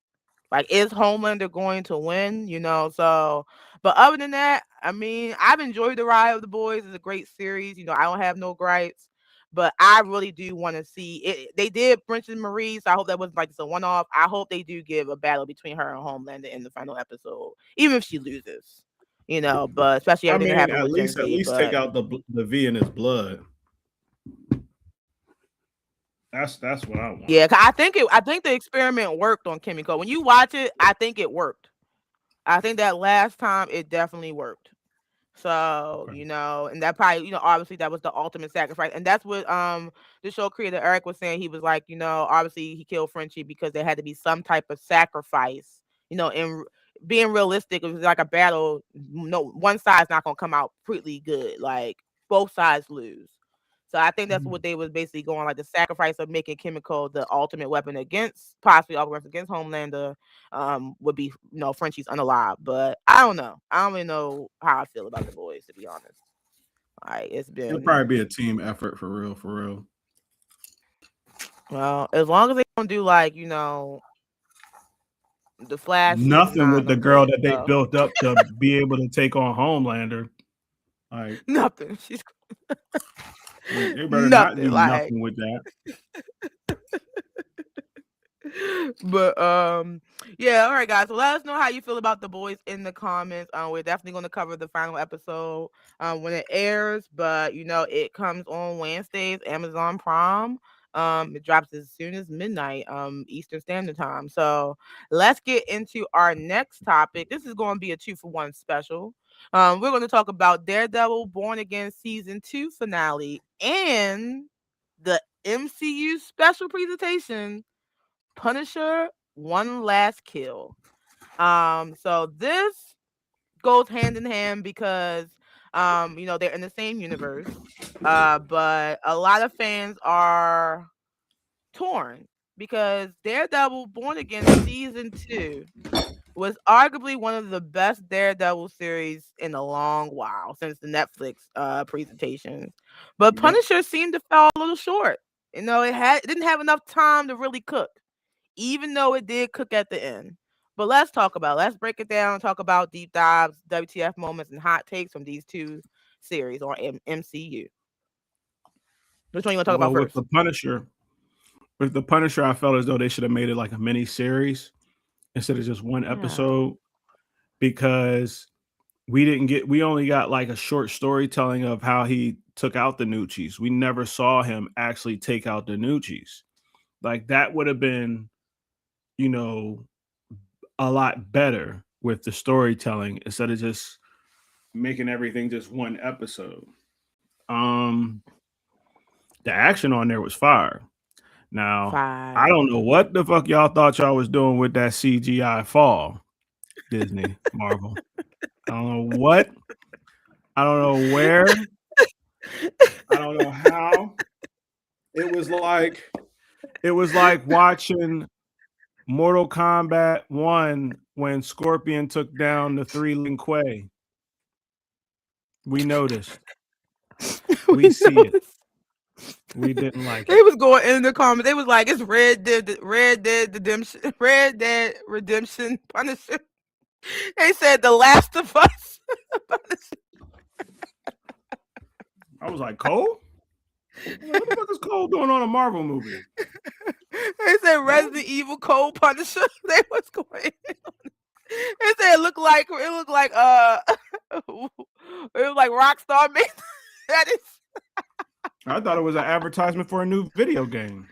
Like, is Homelander going to win? So, but other than that, I mean, I've enjoyed the ride of The Boys. It's a great series. I don't have no gripes, but I really do want to see it. They did Brenton Marie, so I hope that wasn't like just a one off. I hope they do give a battle between her and Homelander in the final episode, even if she loses. But especially I everything that mean, happened at with Gen least Z. take But out the V in his blood. That's what I want. yeah, 'cause I think the experiment worked on Kimiko. When you watch it, I think it worked. I think that last time it definitely worked. So, Okay. and that probably, obviously that was the ultimate sacrifice. And that's what the show creator Eric was saying. He was like, obviously he killed Frenchie because there had to be some type of sacrifice, and being realistic, it was like a battle. No, one side's not gonna come out pretty good. Like, both sides lose. So I think that's what they was basically going, like, the sacrifice of making Kimiko the ultimate weapon against, possibly against Homelander, would be, Frenchie's unalive. But I don't know. I don't really know how I feel about The Boys, to be honest. Like, it's It'll been, probably be a team effort for real, for real. well, as long as they don't do, like, the Flash season Nothing 9, with the I'm girl good. that they So built up to be able to take on Homelander. Like, nothing. She's they better not nothing. do Like, nothing with that. but yeah, all right, guys, so let us know how you feel about The Boys in the comments. We're definitely going to cover the final episode when it airs, but it comes on Wednesdays, Amazon Prime. It drops as soon as midnight Eastern Standard Time. So let's get into our next topic. This is going to be a 2-for-1 special. We're going to talk about Daredevil Born Again season 2 finale and the MCU special presentation, Punisher One Last Kill. So this goes hand in hand because they're in the same universe. But a lot of fans are torn because Daredevil Born Again season 2 was arguably one of the best Daredevil series in a long while since the Netflix presentation. But Yep. Punisher seemed to fall a little short. It didn't have enough time to really cook, even though it did cook at the end. But let's break it down and talk about deep dives, WTF moments, and hot takes from these two series on MCU. Which one you want to talk about Well, first? with the Punisher, I felt as though they should have made it like a mini series instead of just one Yeah. episode because we only got like a short storytelling of how he took out the Nucci's. We never saw him actually take out the Nucci's. Like that would have been, you know, a lot better with the storytelling instead of just making everything just one episode. Um, the action on there was fire. Now, I Fire. don't know what the fuck y'all thought y'all was doing with that CGI fall, Disney, Marvel. I don't know what. I don't know where. I don't know how. It was like watching Mortal Kombat 1 when Scorpion took down the three-ling Quay. We noticed. We see it. We didn't like They it. was going in the comments. They was like, it's Red Dead Redemption Punisher. They said The Last of Us. I was like, Cole? What the fuck is Cole doing on a Marvel movie? They said Resident Evil Cold Punisher. They was going. They said it looked like it was like Rockstar made that is. I thought it was an advertisement for a new video game.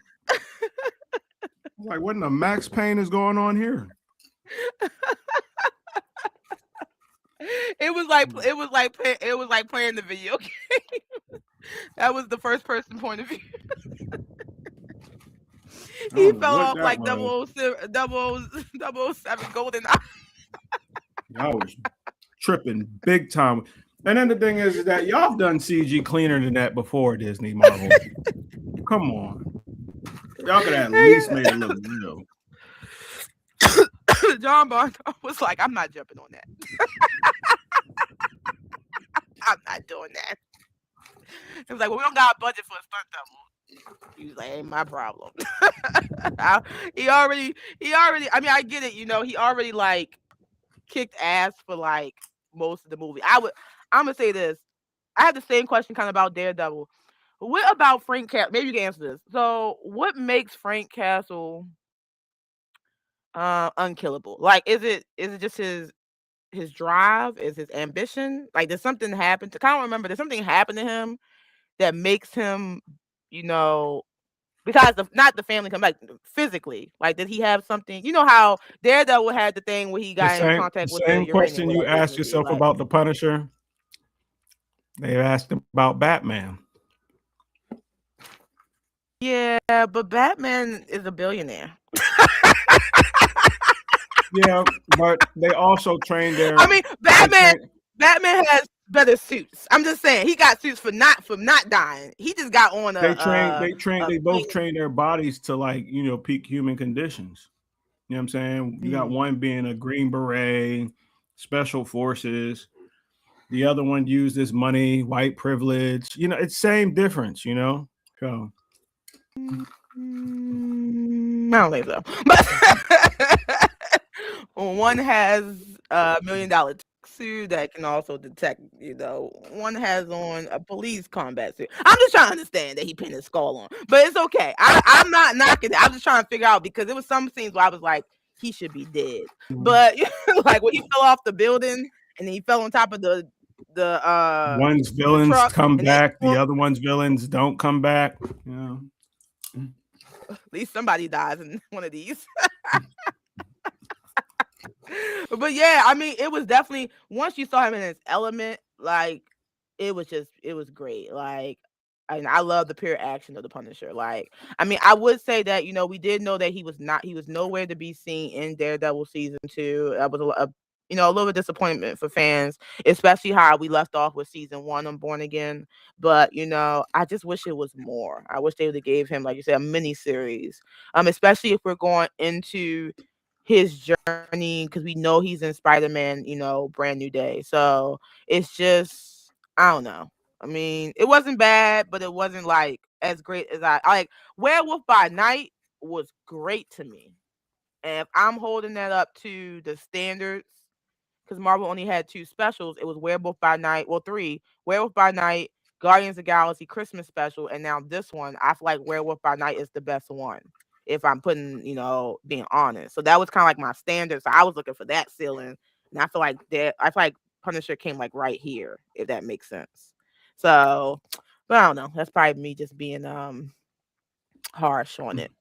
Like, what in the Max Payne is going on here? It was like playing the video game. That was the first person point of view. He fell off like 007 Golden Eye. I was tripping big time. And then the thing is that y'all have done CG cleaner than that before, Disney, Marvel. Come on. Y'all could have at least made it look real. John Bond was like, I'm not jumping on that. I'm not doing that. He was like, well, we don't got a budget for a stunt double. He was like, ain't my problem. he already, I mean, I get it, he already like kicked ass for like most of the movie. I'm gonna say this. I have the same question kind of about Daredevil. What about Frank Castle? Maybe you can answer this. So what makes Frank Castle unkillable? Like, is it just his drive? Is his ambition? Like, did something happen to, I don't remember, did something happen to him that makes him, besides not the family come, like physically, like did he have something? You know how Daredevil had the thing where he got in contact with the same question you asked yourself about the Punisher, they asked about Batman. Yeah, but Batman is a billionaire. Yeah, but they also trained their. I mean, Batman has better suits. I'm just saying, he got suits for not dying. He just got on a. They both train their bodies to, like, peak human conditions. You know what I'm saying? You got one being a Green Beret, special forces. The other one used his money, white privilege. It's same difference. So. I don't think so. But one has $1 million suit that can also detect, one has on a police combat suit. I'm just trying to understand that he pinned his skull on, but it's okay. I'm not knocking it. I'm just trying to figure out, because there was some scenes where I was like, he should be dead. But like when he fell off the building and he fell on top of the one's villains come back, the other one's villains don't come back. At least somebody dies in one of these. But yeah, I mean, it was definitely, once you saw him in his element, like it was great. Like, I love the pure action of the Punisher. Like, I mean, I would say that, we did know that he was nowhere to be seen in Daredevil season 2. That was a little bit disappointment for fans, especially how we left off with season 1 on Born Again. But, I just wish it was more. I wish they would have gave him, like you said, a mini series. Especially if we're going into his journey, because we know he's in Spider-Man, Brand New Day. So it's just, I don't know. I mean, it wasn't bad, but it wasn't like as great as I like. Werewolf by Night was great to me. And if I'm holding that up to the standards, because Marvel only had 2 specials, it was Werewolf by Night, well, 3, Werewolf by Night, Guardians of the Galaxy Christmas special, and now this one, I feel like Werewolf by Night is the best one, if I'm putting, being honest. So that was kind of like my standard. So I was looking for that ceiling, and I feel like Punisher came like right here, if that makes sense. So, but I don't know. That's probably me just being harsh on it.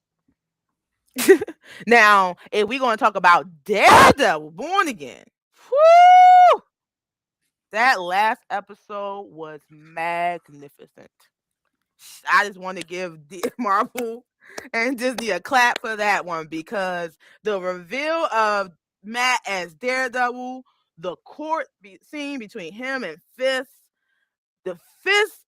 Now, if we're going to talk about Daredevil Born Again, whoo! That last episode was magnificent. I just want to give Marvel and Disney a clap for that one, because the reveal of Matt as Daredevil, the court scene between him and Fist, the Fist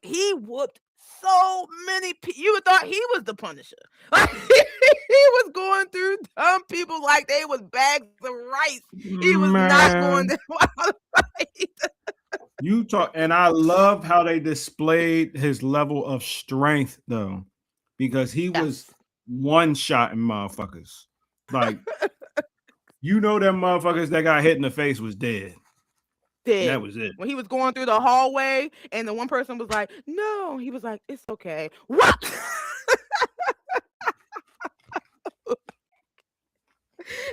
he whooped so many people. You would thought he was the Punisher. Like, he was going through dumb people like they was bags of rice. He was not going to fight. You talk, and I love how they displayed his level of strength, though, because he was one-shotting motherfuckers. Like, you know, them motherfuckers that got hit in the face was dead. That was it. When he was going through the hallway, and the one person was like, "No," he was like, "It's okay." What?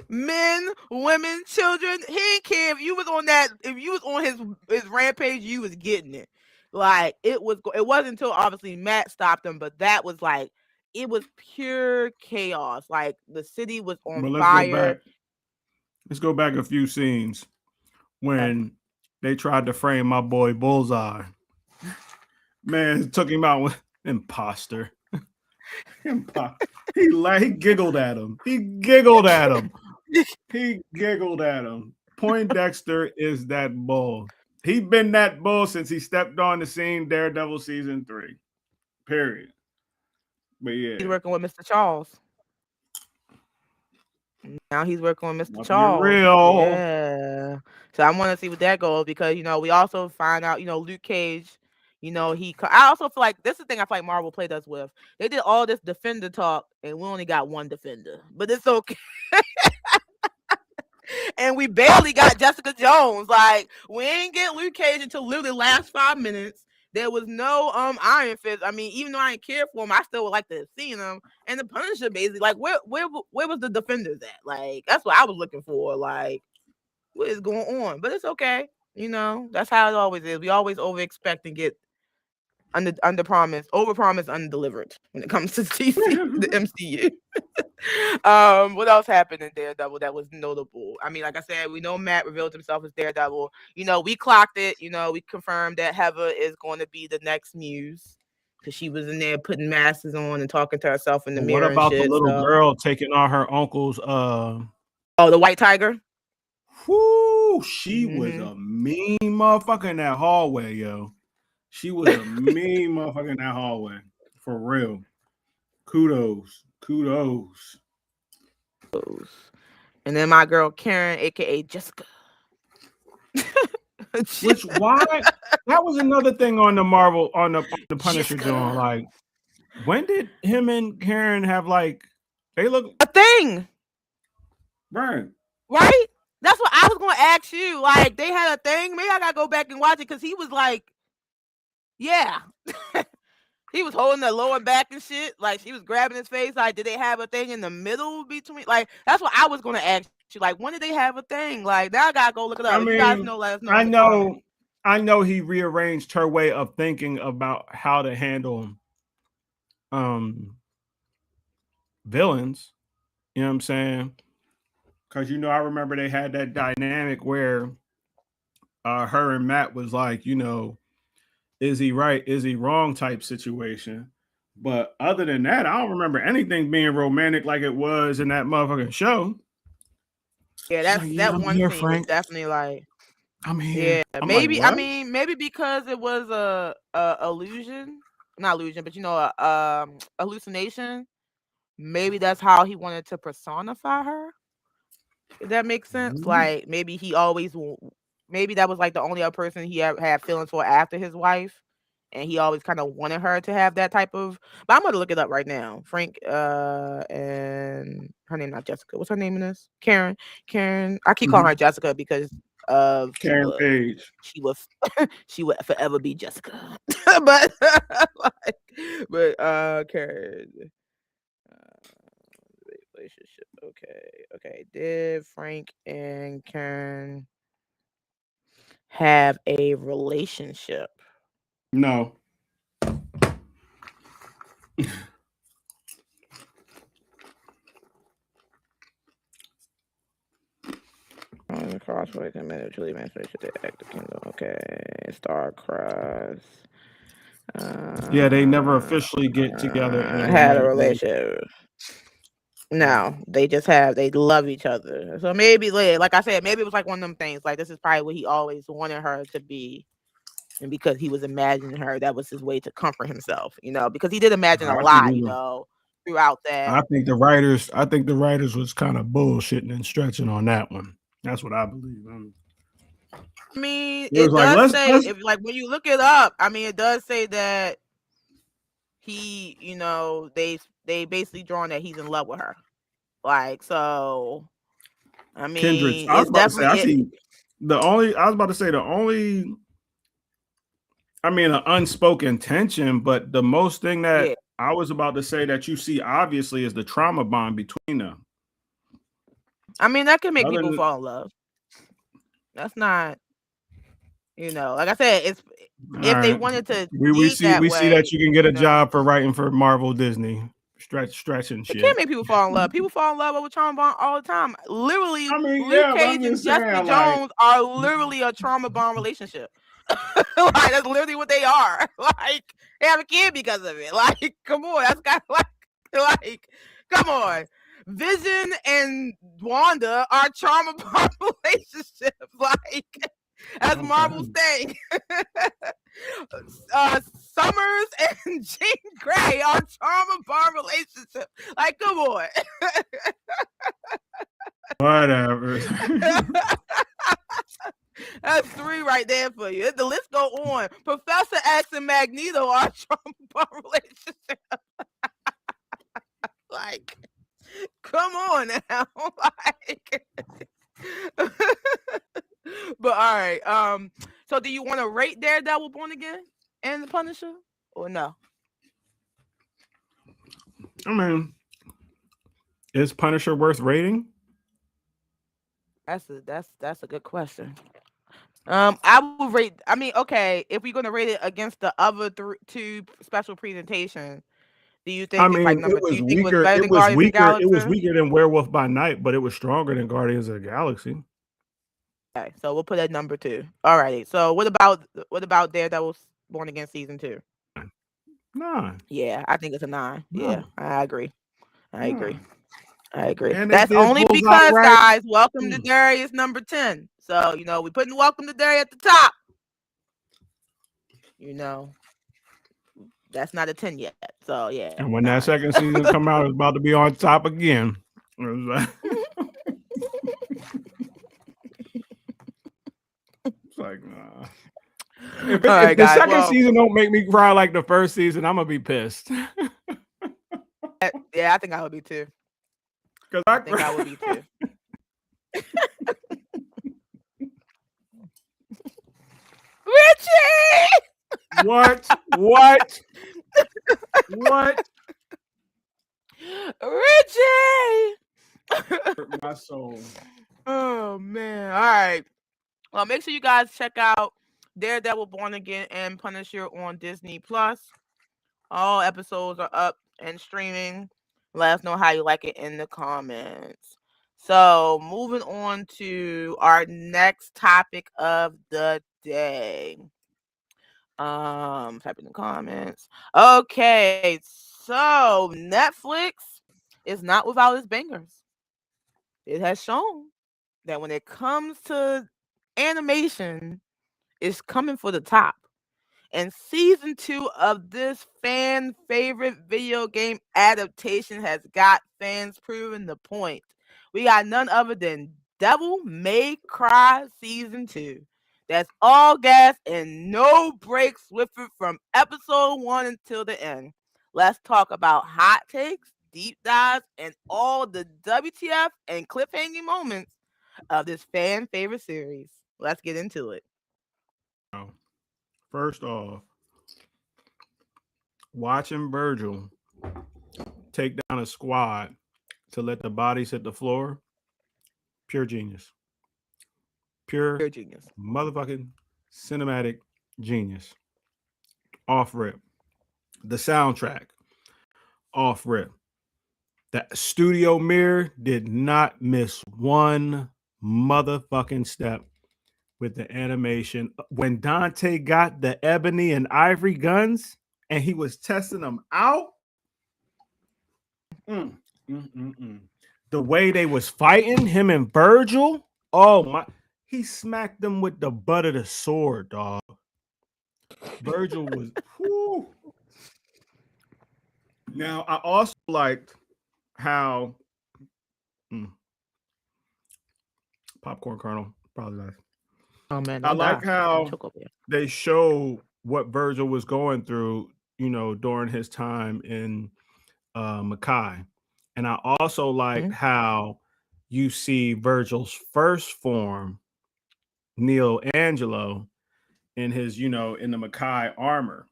Men, women, children. He didn't care if you was on that. If you was on his rampage, you was getting it. Like, it wasn't until obviously Matt stopped him, but that was like, it was pure chaos. Like, the city was on fire. Let's go back a few scenes when they tried to frame my boy Bullseye. Man, it took him out with imposter. He giggled at him. He giggled at him. Poindexter is that bull. He been that bull since he stepped on the scene Daredevil season 3. Period. But yeah, he's working with Mr. Charles. Now he's working with Mr. Must Charles. be real. Yeah. So I want to see what that goes, because we also find out Luke Cage. I also feel like this is the thing I feel like Marvel played us with. They did all this Defender talk, and we only got one Defender, but it's okay. And we barely got Jessica Jones. Like, we ain't get Luke Cage until literally the last 5 minutes. There was no Iron Fist. I mean, even though I didn't care for him, I still would like to have seen him. And the Punisher, basically, like, where was the Defenders at? Like, that's what I was looking for. Like, what is going on? But it's okay. That's how it always is. We always over expect and get under promise, over promise, under delivered when it comes to the MCU. What else happened in Daredevil that was notable? I mean, like I said, we know Matt revealed himself as Daredevil. We clocked it. We confirmed that Heather is going to be the next Muse, because she was in there putting masks on and talking to herself in the mirror. What about the little girl taking on her uncle's the White Tiger? Whoo, she was a mean motherfucker in that hallway, yo. She was a mean motherfucker in that hallway. For real. Kudos. And then my girl Karen, aka Jessica. Why? That was another thing on the Marvel, on the Punisher doing. Like, when did him and Karen have, like, they look a thing? Right. That's what I was going to ask you. Like, they had a thing. Maybe I got to go back and watch it, because he was like, yeah. He was holding the lower back and shit. Like, she was grabbing his face. Like, did they have a thing in the middle between? Like, that's what I was going to ask you. Like, when did they have a thing? Like, now I got to go look it up. I mean, you guys know, let us know. I know he rearranged her way of thinking about how to handle villains. You know what I'm saying? Because, I remember they had that dynamic where her and Matt was like, is he right? Is he wrong type situation. But other than that, I don't remember anything being romantic like it was in that motherfucking show. Yeah, that one here, scene Frank. was definitely like, I'm here. Yeah, I'm maybe. like, I mean, maybe because it was a illusion, not illusion, but a hallucination. Maybe that's how he wanted to personify her. If that makes sense. Like, maybe maybe that was like the only other person he had feelings for after his wife, and he always kind of wanted her to have that type of. But I'm gonna look it up right now. Frank, and her name not Jessica. What's her name in this? Karen. I keep calling her Jessica because of Karen Page. She would forever be Jessica. but Karen. Relationship. Okay. Did Frank and Karen have a relationship? No. Crossway committed Julie Mansfield to act the Kindle. Okay, Starcross. Yeah, they never officially get together in a had a romantic relationship. No, they just they love each other. So maybe, like I said, maybe it was like one of them things. Like, this is probably what he always wanted her to be. And because he was imagining her, that was his way to comfort himself, because he did imagine a lot, throughout that. I think the writers was kind of bullshitting and stretching on that one. That's what I believe. I mean, it does say, if when you look it up, I mean, it does say that he, they basically drawn that he's in love with her. Like, so, I mean, Kindred. I was about to say, an unspoken tension, but the most thing that I was about to say that you see obviously is the trauma bond between them. I mean, that can make people fall in love. That's not, like I said, it's if they wanted to. We see that you can get a job for writing for Marvel, Disney, stretching shit. It can't make people fall in love. People fall in love over trauma bond all the time. Literally, Luke Cage and Jessica Jones are literally a trauma bond relationship. Like, that's literally what they are. Like, they have a kid because of it. Like, come on, that's kind of like, come on. Vision and Wanda are trauma bond relationships. Like, that's Marvel's thing. Summers and Jean Grey are trauma bond relationships. Like, come on. Whatever. That's 3 right there for you. The list go on. Professor X and Magneto are trauma bond relationships. Like, come on now. Like, but all right. So do you want to rate Daredevil Born Again and the Punisher or no? I mean, is Punisher worth rating? That's a good question. I would rate. I mean, okay, if we're gonna rate it against the other 2 special presentations, do you think it's like number 2? It was weaker. It was weaker than Werewolf by Night, but it was stronger than Guardians of the Galaxy. Okay, so we'll put it at number 2. Alrighty. So what about Daredevil Born Again season 2? 9. Yeah, I think it's a 9. 9. Yeah, I agree. I agree. And that's only because, guys, Welcome to Derry is number 10. So, we're putting Welcome to Derry at the top. That's not a 10 yet. So, yeah. And when that second season come out, it's about to be on top again. It's like, nah. If the second season don't make me cry like the first season, I'm gonna be pissed. Yeah, I think I would be too. Because I think I would be too. Richie! What? Richie! Hurt my soul. Oh man! All right. Well, make sure you guys check out Daredevil Born Again and Punisher on Disney Plus. All episodes are up and streaming. Let us know how you like it in the comments. So, moving on to our next topic of the day. Type in the comments. Okay, so Netflix is not without its bangers. It has shown that when it comes to animation, it's coming for the top. And season 2 of this fan favorite video game adaptation has got fans proving the point. We got none other than Devil May Cry season 2. That's all gas and no breaks with it from episode 1 until the end. Let's talk about hot takes, deep dives, and all the WTF and cliffhanging moments of this fan favorite series. Let's get into it. First off, watching Virgil take down a squad to let the bodies hit the floor, pure genius. Pure genius. Motherfucking cinematic genius. Off rip. The soundtrack, off rip. The studio mirror did not miss one motherfucking step with the animation. When Dante got the ebony and ivory guns and he was testing them out, mm, mm, mm, mm. The way they was fighting him and Virgil, oh my, he smacked them with the butt of the sword, dog. Virgil was, whew. Now I also liked how popcorn kernel probably nice. Oh man, I don't like die. how Choke over here. they show what Virgil was going through, during his time in Mackay. And I also like how you see Virgil's first form, Neo Angelo, in his, in the Mackay armor,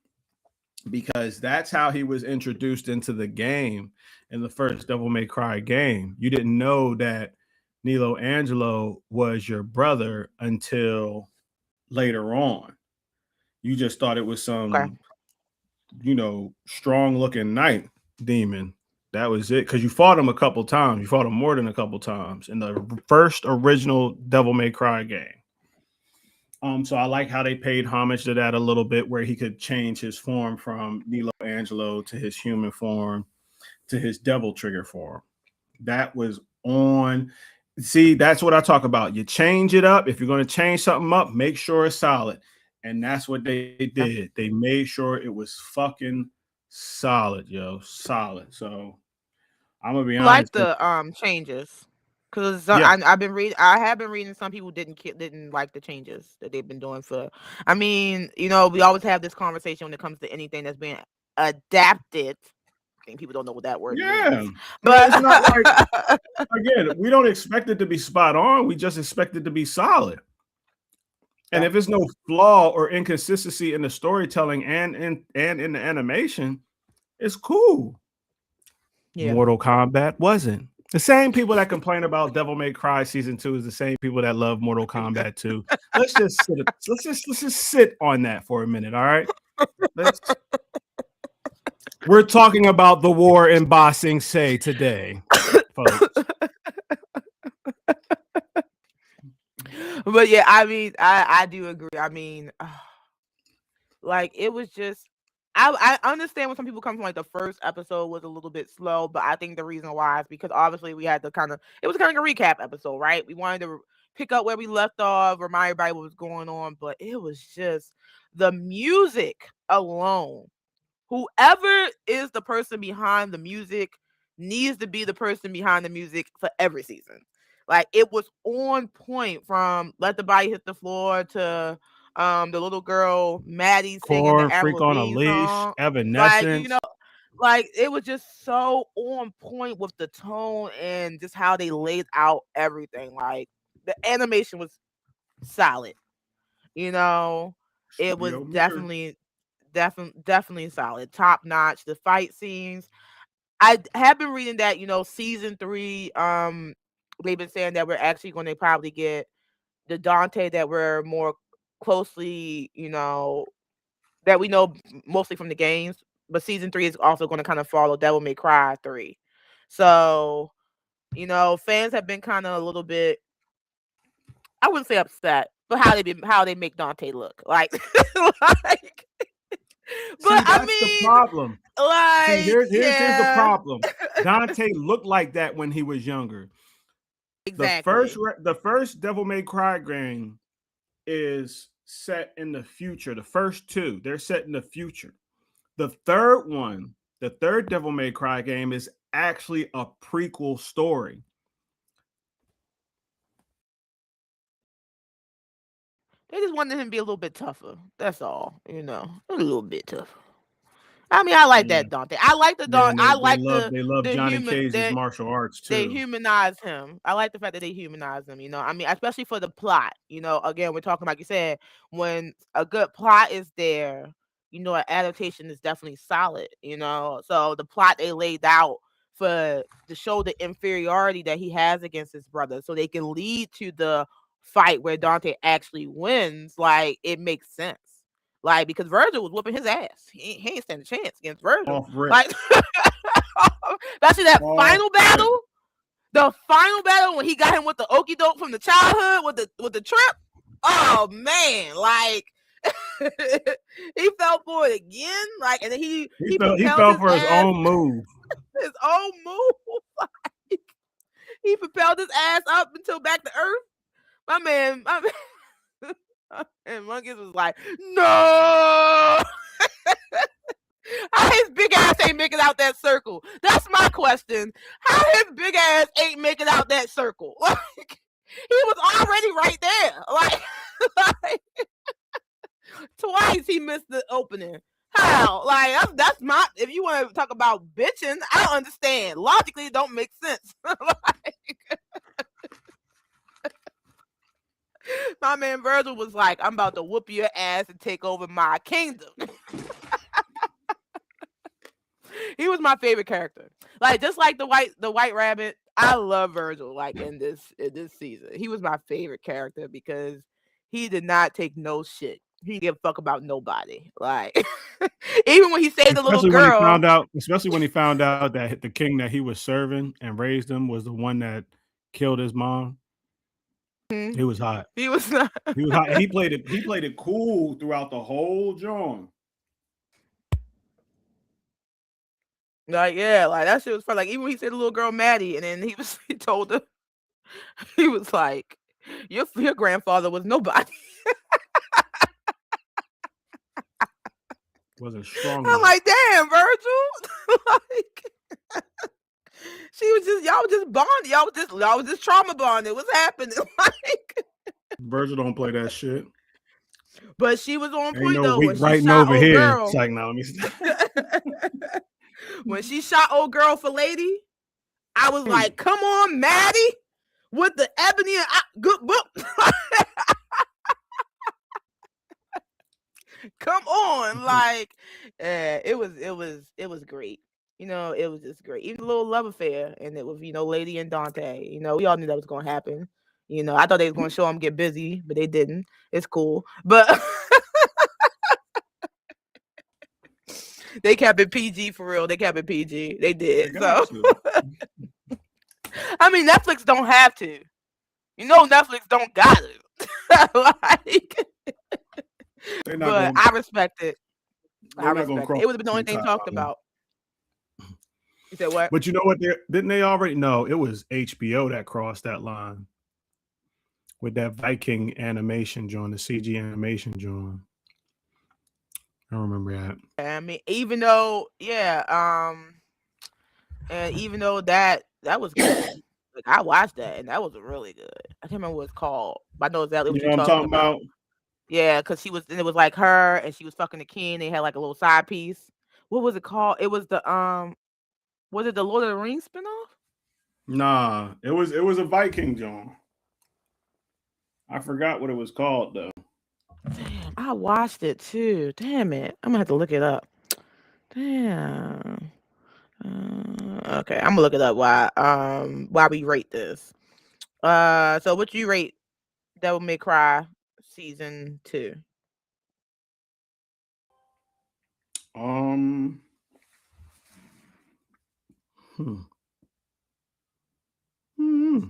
because that's how he was introduced into the game in the first Devil May Cry game. You didn't know that Nilo Angelo was your brother until later on. You just thought it was some, strong looking knight demon. That was it. Because you fought him a couple times. You fought him more than a couple times in the first original Devil May Cry game. So I like how they paid homage to that a little bit, where he could change his form from Nilo Angelo to his human form to his devil trigger form. That was on. See, that's what I talk about. You change it up. If you're going to change something up, make sure it's solid. And that's what they did. They made sure it was fucking solid, yo. Solid. So I'm gonna be honest. Like the changes. Because Yeah. I have been reading some people didn't like the changes that they've been doing for. I mean, we always have this conversation when it comes to anything that's being adapted. I think people don't know what that word means. But it's not like, again, we don't expect it to be spot on. We just expect it to be solid. And if there's no flaw or inconsistency in the storytelling and in the animation, it's cool. Yeah. Mortal Kombat wasn't. The same people that complain about Devil May Cry Season 2 is the same people that love Mortal Kombat 2. Let's just sit on that for a minute, all right? We're talking about the war in Ba Sing Se today, folks. But yeah, I mean, I do agree. I mean, like it was just. I understand when some people come from like the first episode was a little bit slow, but I think the reason why is because obviously we had to it was kind of a recap episode, right? We wanted to pick up where we left off, remind everybody what was going on, but it was just the music alone. Whoever is the person behind the music needs to be the person behind the music for every season. Like it was on point from Let the Body Hit the Floor to the little girl Maddie singing the Freak on a Leash, song. Evanescence. Like it was just so on point with the tone and just how they laid out everything. Like the animation was solid. It was definitely solid, top notch. The fight scenes. I have been reading that season 3. They've been saying that we're actually going to probably get the Dante that we're more closely, that we know mostly from the games. But season 3 is also going to kind of follow Devil May Cry 3. So, fans have been kind of a little bit, I wouldn't say upset, but how they make Dante look like. But that's the problem. Like, here's the problem. Dante looked like that when he was younger. Exactly. The first Devil May Cry game is set in the future. The first 2, they're set in the future. The third one, the third Devil May Cry game, is actually a prequel story. They just wanted him to be a little bit tougher. That's all, a little bit tougher. I mean, I like that Dante. I like the Dante. They love Johnny Cage's martial arts too. They humanize him. I like the fact that they humanize him. I mean, especially for the plot. Again, we're talking like you said, when a good plot is there, an adaptation is definitely solid. So the plot they laid out to show the inferiority that he has against his brother, so they can lead to the fight where Dante actually wins. Like it makes sense. Like, because Virgil was whooping his ass. He ain't stand a chance against Virgil. Like, especially that final battle. The final battle when he got him with the okie doke from the childhood with the trip. Oh man, like he fell for it again. Like, and then he fell for his own move. His own move. Like, he propelled his ass up until back to earth. My man, and Monkeys was like, no. How his big ass ain't making out that circle? That's my question. How his big ass ain't making out that circle? Like, he was already right there. Like twice he missed the opening. How? Like that's my. If you want to talk about bitching, I don't understand. Logically, it don't make sense. Like, my man Virgil was like, "I'm about to whoop your ass and take over my kingdom." He was my favorite character. Like, just like the white rabbit, I love Virgil. Like in this season, he was my favorite character because he did not take no shit. He didn't give a fuck about nobody. Like even when he saved the little girl. Especially when he found out that the king that he was serving and raised him was the one that killed his mom. He was hot. He was not. He was hot. He played it cool throughout the whole joint. Like, yeah, like that shit was fun. Like, even when he said the little girl Maddie, and then he told her, he was like, your grandfather was nobody. Wasn't strong. I'm like, damn, Virgil. Like, y'all was just bonded. Y'all was just trauma bonded. What's happening? Like, Virgil don't play that shit. But she was on point though. When right she shot over old here. Girl. It's like, no, let me stop. When she shot old girl for lady, I was like, come on, Maddie, with the ebony and good book. Come on, like, it was great. You know, it was just great. Even a little love affair, and it was, Lady and Dante. We all knew that was gonna happen. I thought they was gonna show him get busy, but they didn't. It's cool, but they kept it PG for real. They kept it PG. They did. So I mean, Netflix don't have to. Netflix don't got it. Like, but I respect it. I respect it. It would have been the only thing talked about. You said what? But you know what? Didn't they already know it was HBO that crossed that line with that Viking animation joint, the CG animation joint? I don't remember that. I mean, even though, and even though that was good, like, I watched that and that was really good. I can't remember what it's called, but I know exactly what you're talking about. Yeah, because it was like her and she was fucking the king. They had like a little side piece. What was it called? It was the was it the Lord of the Rings spinoff? Nah, it was a Viking joint. I forgot what it was called though. Damn, I watched it too. Damn it. I'm gonna have to look it up. Damn. Okay, I'm gonna look it up while we rate this. So what you rate Devil May Cry season 2?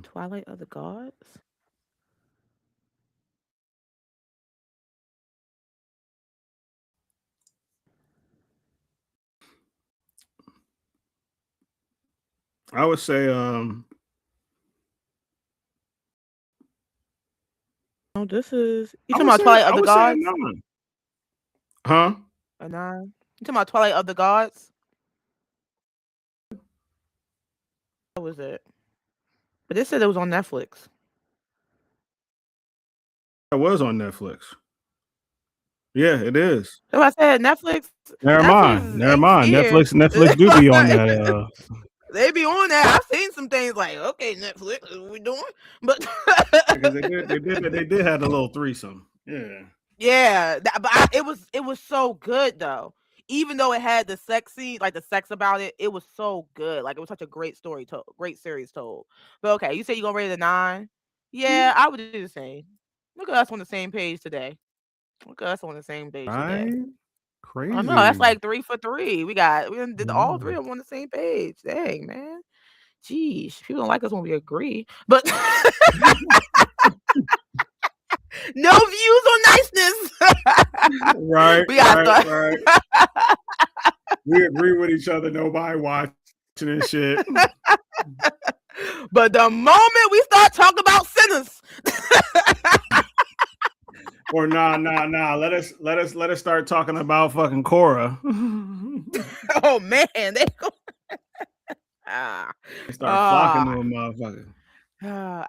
Twilight of the Gods? I would say this is you talking about Twilight of the Gods? Huh? A 9. You talking about Twilight of the Gods? What was it? But they said it was on Netflix. It was on Netflix. Yeah, it is. So I said Netflix. Never mind. Netflix do be on that. They be on that. I've seen some things like, okay, Netflix, what we doing? But because they did have a little threesome. Yeah. Yeah, but it was so good though. Even though it had the sex scene, like the sex about it, it was so good. Like, it was such a great story told, great series told. But okay, you say you're gonna rate it a 9? Yeah, I would do the same. Look at us on the same page today. Crazy. I know, that's like 3 for 3. We did all 3 of them on the same page. Dang, man. Geez, people don't like us when we agree, but no views on niceness. Right, We gotta right, start. right. We agree with each other. Nobody watching this shit. But the moment we start talking about sinners, Or nah. Let us start talking about fucking Korra. oh man, they go. Ah, They start flocking to ah. a motherfucker.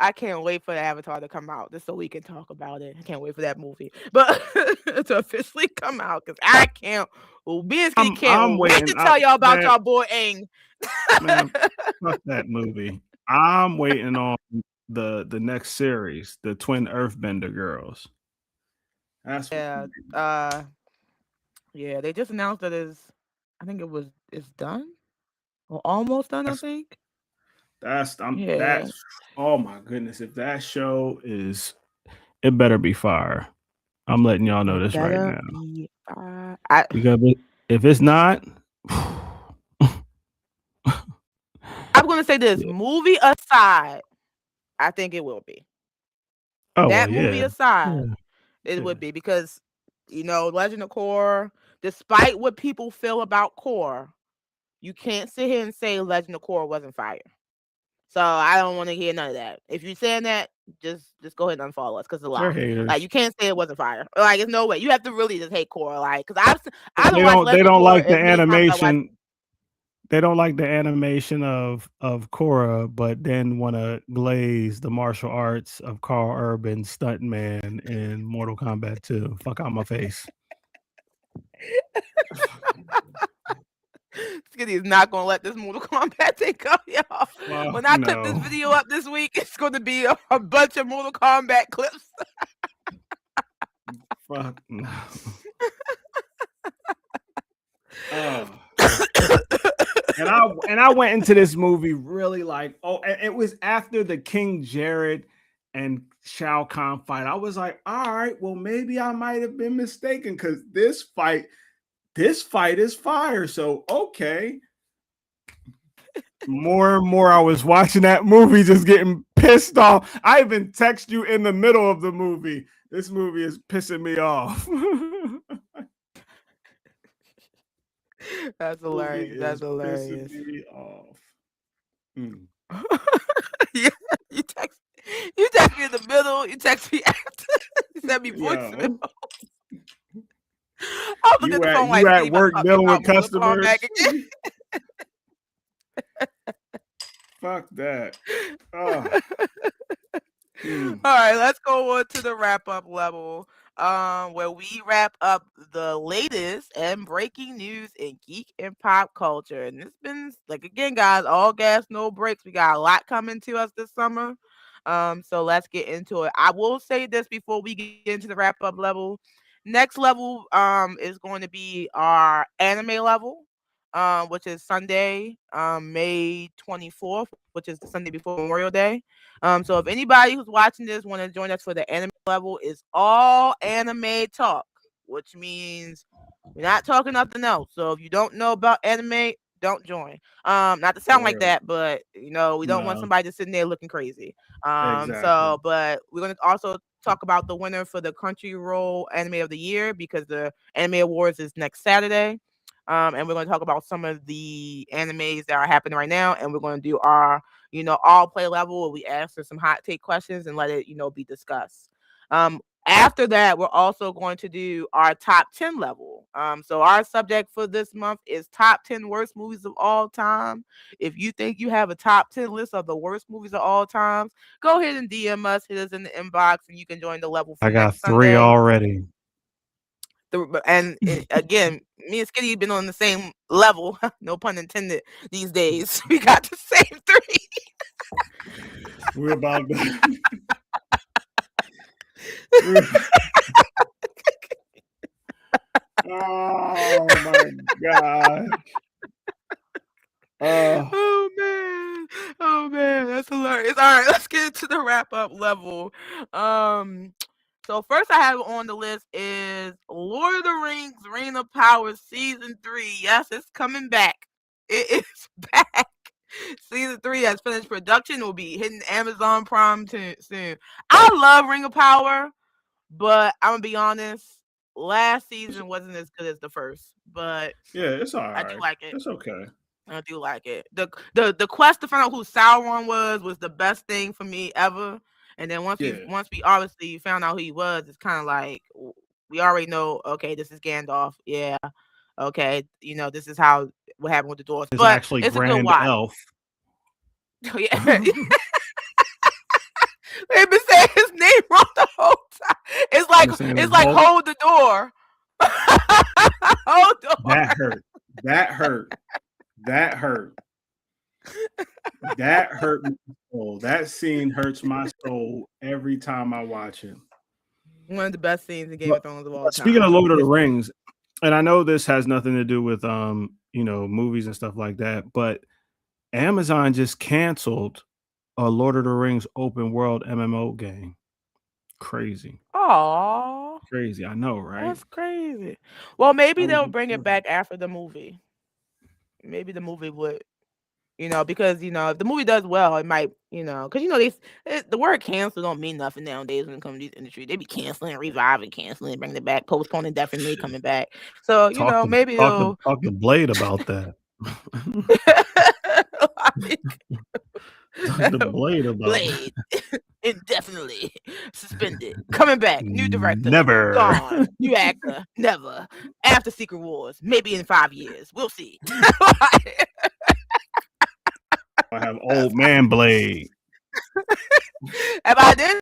I can't wait for the Avatar to come out just so we can talk about it. I can't wait for that movie, but to officially come out because I can't. Well, me and Ski can't I'm wait waiting. to tell y'all about Man, y'all boy Aang. man, fuck that movie. I'm waiting on the next series, the Twin Earthbender girls. That's Yeah, yeah. They just announced that I think it's done or almost done. I that's think. Yeah, that's oh my goodness. If that show is, it better be fire. I'm letting y'all know it this right better now. be. Because if it's not, I'm gonna say this yeah. movie aside, I think it will be. Oh well, That movie yeah. aside, Yeah. it Yeah. would be because Legend of Korra, despite what people feel about Korra, you can't sit here and say Legend of Korra wasn't fire. So I don't want to hear none of that. If you're saying that, just go ahead and unfollow us because it's a They're lie. Like haters. you can't say it wasn't fire. Like it's no way. You have to really just hate Korra. Like because I don't They watch don't they Legend of don't Korra like the as many times as I watch. animation. They don't like the animation of Korra, but then want to glaze the martial arts of Carl Urban stuntman in Mortal Kombat 2. Fuck out my face. Skitty is not gonna let this Mortal Kombat thing go, y'all. Fuck When I clip this no. video up this week, it's gonna be a bunch of Mortal Kombat clips. Fuck no. Oh. And I went into this movie really like, oh, and it was after the King Jared and Shao Kahn fight. I was like, all right, well, maybe I might have been mistaken because this fight is fire. So okay. More and more I was watching that movie, just getting pissed off. I even text you in the middle of the movie. This movie is pissing me off. That's Movie hilarious. That's is pissing hilarious. me off. Mm. Yeah, you text me in the middle. You text me after. You send me voice mail. Yo, I was looking at the phone like, you Steve at about to work talk to me dealing with about Mortal Kombat customers? again. Fuck that. Oh. All right, let's go on to the wrap up level, where we wrap up the latest and breaking news in geek and pop culture. And it's been like again, guys, all gas, no breaks. We got a lot coming to us this summer. So let's get into it. I will say this before we get into the wrap up level. Next level is going to be our anime level, which is Sunday, May 24th, which is the Sunday before Memorial Day. So if anybody who's watching this want to join us for the anime level, it's all anime talk, which means we're not talking nothing else. So if you don't know about anime, don't join. Not to sound like Word. that, but we don't want No, somebody just sitting there looking crazy. exactly. But we're gonna also talk about the winner for the Crunchyroll Anime of the Year because the Anime Awards is next Saturday. And we're going to talk about some of the animes that are happening right now, and we're going to do our all play level where we answer some hot take questions and let it be discussed. After that, we're also going to do our top 10 level. So our subject for this month is top 10 worst movies of all time. If you think you have a top 10 list of the worst movies of all time, go ahead and DM us, hit us in the inbox, and you can join the level for I got next 3 Sunday. already. Again, me and Skitty been on the same level, no pun intended, these days. We got the same 3. We're about to. Oh my god. Oh man, that's hilarious. All right, let's get into the wrap up level. So first I have on the list is Lord of the Rings: Reign of Power Season 3. Yes, it's coming back. It is back. Season 3 has finished production. Will be hitting Amazon Prime soon. I love Ring of Power, but I'm gonna be honest. Last season wasn't as good as the first, but Yeah, it's all I do right. like it. It's okay. I do like it. The quest to find out who Sauron was the best thing for me ever. And then once Yeah. we obviously found out who he was, it's kind of like we already know. Okay, this is Gandalf. Yeah. Okay, this is what happened with the dwarves. It's But actually it's a good Grand watch. Elf. Yeah. They've been saying his name wrong the whole time. It's like hold the door. Hold the door. That hurt. That hurt. That hurt. That hurt my soul. That scene hurts my soul every time I watch it. One of the best scenes in Game of Thrones of all time. Speaking of Lord of the Rings, and I know this has nothing to do with movies and stuff like that, but Amazon just canceled a Lord of the Rings open world MMO game. Crazy. Aww. Crazy. I know, right? That's crazy. Well, maybe they'll bring it back after the movie. Maybe the movie would, because if the movie does well, it might, because the word cancel don't mean nothing nowadays when it comes to this industry. They be canceling, reviving, canceling, bringing it back, postponing, definitely coming back. So maybe talk to Blade about that. Talk to Blade about Blade indefinitely suspended, coming back, new director, never gone, new actor, never. After Secret Wars, maybe in 5 years, we'll see. I have old man Blade. And by then,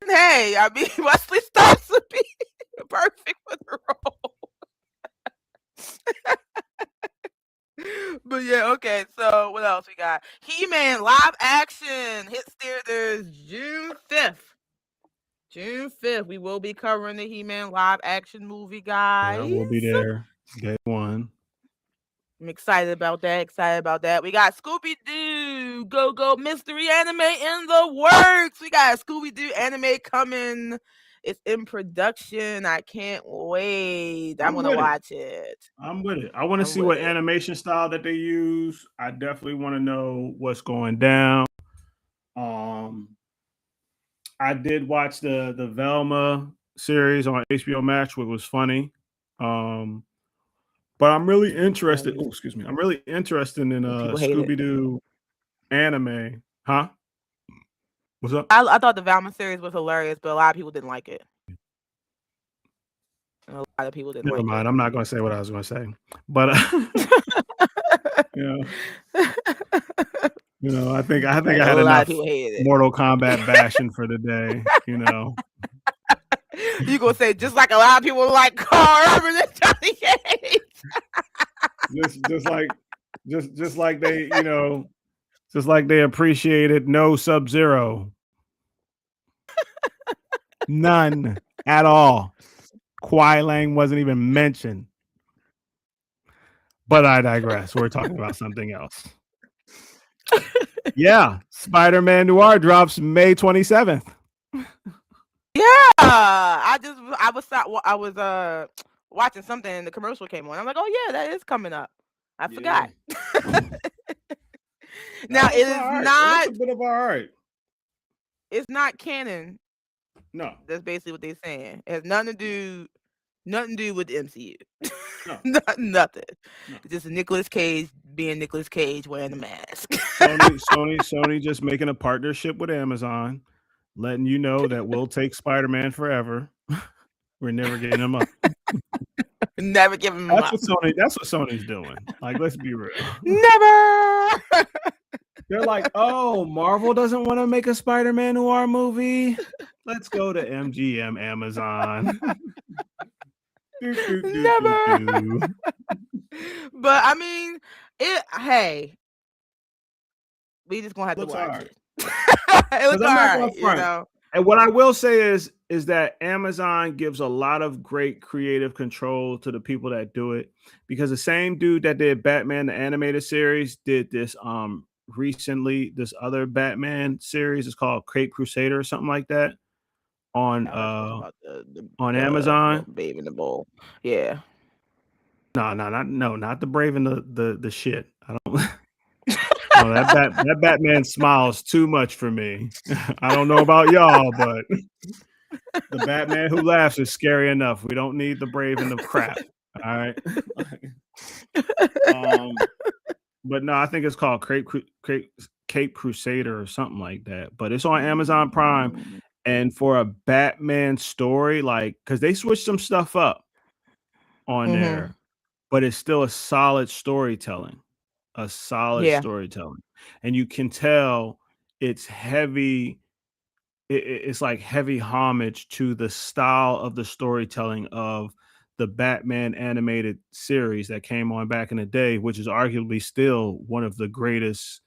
Wesley Snipes would be perfect for the role. But yeah, okay. So what else we got? He-Man live action hits theaters June 5th. June 5th, we will be covering the He-Man live action movie, guys. Yeah, we'll be there day one. I'm excited about that. We got Scooby-Doo Go Mystery Anime in the works. We got Scooby-Doo anime coming. It's in production. I can't wait. I'm gonna watch it. I'm with it. I want to see what animation style that they use. I definitely want to know what's going down. I did watch the Velma series on HBO Max, which was funny. But I'm really interested. Oh, excuse me. I'm really interested in Scooby-Doo anime. Huh? What's up? I thought the Velma series was hilarious, but a lot of people didn't like it. A lot of people didn't Never like mind. it. I'm not going to say what I was going to say. But I think I had enough Mortal Kombat bashing for the day. You gonna say just like a lot of people like Carl Urban and Johnny Cage. just like they, just like they appreciated no Sub-Zero. None at all. Kwai Lang wasn't even mentioned. But I digress. We're talking about something else. Yeah, Spider-Man Noir drops May 27th. Yeah, I was watching something and the commercial came on. I'm like, oh yeah, that is coming up. I forgot. Now it is not. It's a bit of all right. It's not canon. No, that's basically what they're saying. It has nothing to do with the MCU. No. Nothing. No. It's just Nicolas Cage being Nicolas Cage wearing a mask. Sony just making a partnership with Amazon, letting you know that we'll take Spider-Man forever. We're never getting him up. Never give him up. That's what Sony's doing. Like, let's be real. Never. They're like, oh, Marvel doesn't want to make a Spider-Man Noir movie. Let's go to MGM Amazon. Never. But I mean, we just gonna have to watch it. It looks alright, And what I will say is that Amazon gives a lot of great creative control to the people that do it, because the same dude that did Batman the animated series did this recently. This other Batman series is called Cape Crusader or something like that on Amazon. Babe in the Bowl. Yeah. No, not the Brave and the shit. I know. That Batman smiles too much for me. I don't know about y'all, but the Batman who laughs is scary enough. We don't need the brave and the crap. All right. But no, I think it's called Cape Crusader or something like that. But it's on Amazon Prime. And for a Batman story, like, because they switched some stuff up on there, but it's still a solid storytelling. And you can tell it's heavy. It's like heavy homage to the style of the storytelling of the Batman animated series that came on back in the day, which is arguably still one of the greatest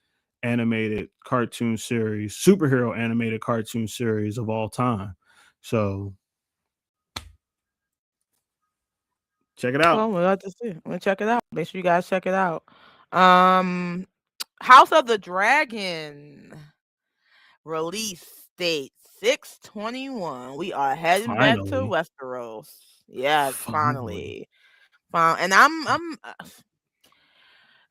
animated cartoon series, superhero animated cartoon series of all time. So check it out. Well, we'll have to see. I'm gonna check it out. Make sure you guys check it out. House of the Dragon release date 6/21. We are heading back to Westeros. Yes, finally. And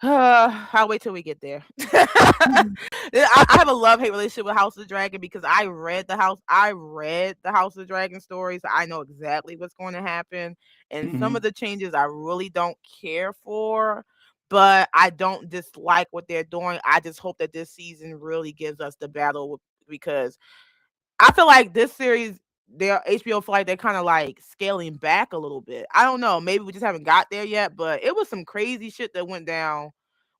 I'll wait till we get there. I have a love-hate relationship with House of the Dragon because I read the House of the Dragon stories. So I know exactly what's going to happen. And some of the changes I really don't care for, but I don't dislike what they're doing. I just hope that this season really gives us the battle, because I feel like this series, their HBO feel like they're kind of like scaling back a little bit. I don't know. Maybe we just haven't got there yet, but it was some crazy shit that went down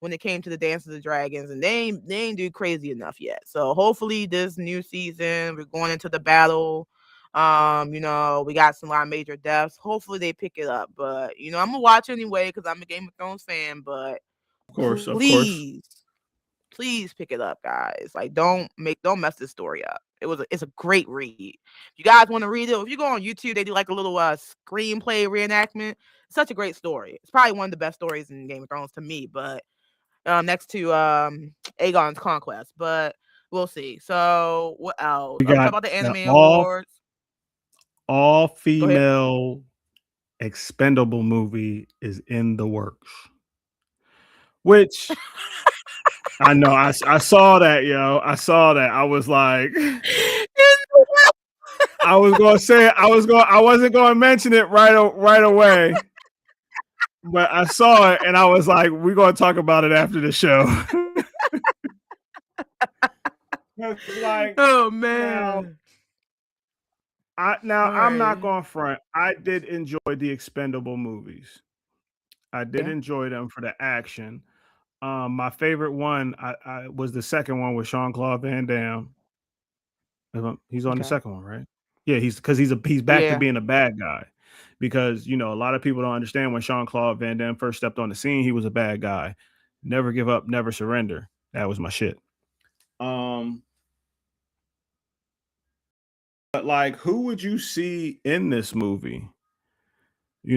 when it came to the Dance of the Dragons, and they ain't do crazy enough yet. So hopefully this new season, we're going into the battle. We got a lot of major deaths. Hopefully they pick it up. But I'm gonna watch anyway because I'm a Game of Thrones fan. But of course, please pick it up, guys. Like, don't mess this story up. It's a great read. If you guys want to read it, if you go on YouTube, they do like a little screenplay reenactment. It's such a great story. It's probably one of the best stories in Game of Thrones to me, but next to Aegon's Conquest. But we'll see. So what else? Let's talk about the anime awards. All female Expendable movie is in the works. Which I know I saw that, yo. I saw that. I was like, I wasn't gonna mention it right away. But I saw it and I was like, we're gonna talk about it after the show. Like, oh man. I'm not going front. I did enjoy the Expendable movies. I did enjoy them for the action. My favorite one I was the second one with Jean-Claude Van Damme. He's on the second one, right? Yeah, he's back to being a bad guy. Because a lot of people don't understand when Jean-Claude Van Damme first stepped on the scene, he was a bad guy. Never give up, never surrender. That was my shit. But like, who would you see in this movie? Me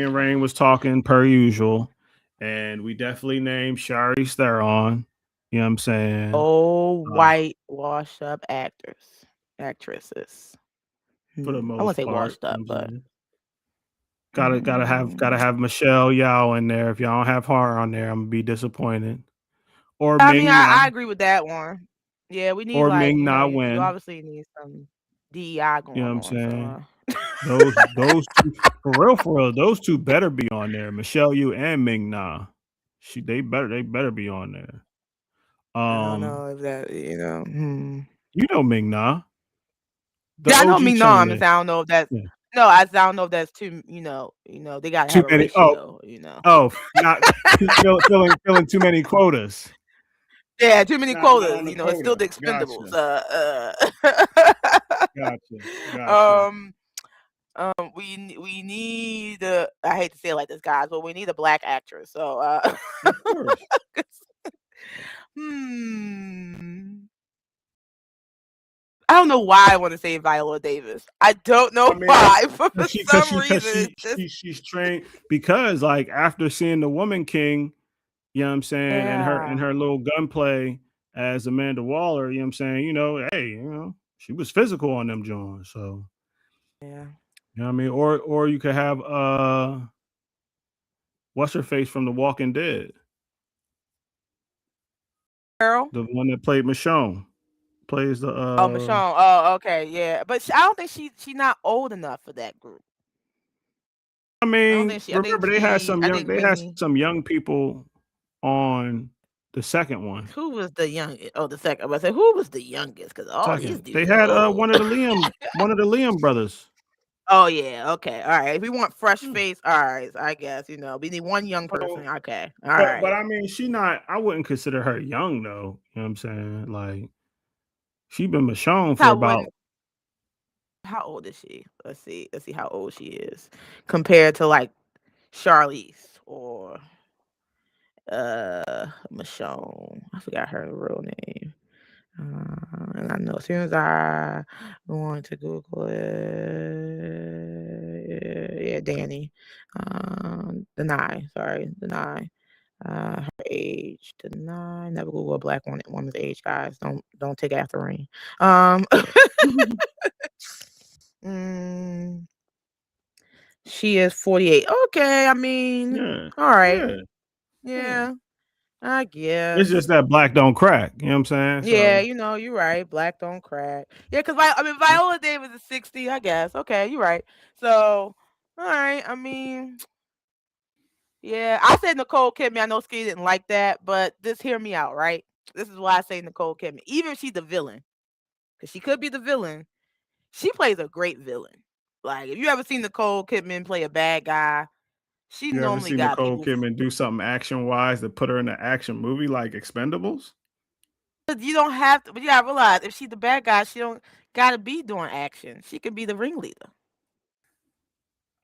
and Rain was talking per usual, and we definitely named Charlize Theron. You know what I'm saying? Oh, white washed up actresses. For the most part, I wouldn't say washed up, but gotta have Michelle Yeoh in there. If y'all don't have her on there, I'm gonna be disappointed. Or I agree with that one. Yeah, we need or Ming-Na Wen. You obviously need some DEI going on. You know what I'm saying? So, those two, for real, those two better be on there. Michelle Yeoh and Ming-Na. They better be on there. I don't know if that You know Ming-Na. Yeah, I know Ming-Na. I don't know if that's no. I don't know if that's too. They gotta have a ratio. Not filling too many quotas. Yeah, too many quotas. It's still the Expendables. Gotcha. We need I hate to say it like this, guys, but we need a black actress. So I don't know why I want to say Viola Davis. I don't know why. For some reason, she's trained because, like, after seeing The Woman King, you know what I'm saying, and her little gunplay as Amanda Waller, you know what I'm saying, she was physical on them Jones. So yeah, you know what I mean, or you could have what's her face from The Walking Dead. Girl. The one that played Michonne plays the. Oh, Michonne. Oh, okay, yeah, but I don't think she's not old enough for that group. I I don't mean, think she. I think remember they had she. some I young. think They had maybe some young people on the second one. who was the youngest? Oh, the second. I was say who was the youngest? Because all these Second, they dudes are had old. one of the Liam brothers. Oh yeah. Okay. All right. If we want fresh Hmm. face, all right. I guess we need one young person. So, Okay. All but right. I mean, she not. I wouldn't consider her young though. You know what I'm saying? Like she been Michonne for How about. how old is she? Let's see. Let's see how old she is compared to like Charlize or Michonne. I forgot her real name. And I know as soon as I going to Google it, yeah, Danny, Denai, sorry, Denai, her age, Denai. Never Google a black woman's age, guys. Don't take after Rain. Mm, she is 48. Okay, I mean, Yeah, all right, yeah, yeah. yeah, I It's guess. just that black don't crack. You know what I'm saying? Yeah, So you're right. Black don't crack. Yeah, because Viola Davis is 60, I guess. Okay, you're right. So, all right. I mean, yeah, I said Nicole Kidman. I know Ski didn't like that, but just hear me out, right? This is why I say Nicole Kidman. Even if she's the villain, because she could be the villain, she plays a great villain. Like, if you ever seen Nicole Kidman play a bad guy, she you ever normally seen got Nicole people. Kidman do something action wise to put her in an action movie like Expendables? You don't have to, but you gotta realize if she's the bad guy, she don't gotta be doing action. She could be the ringleader.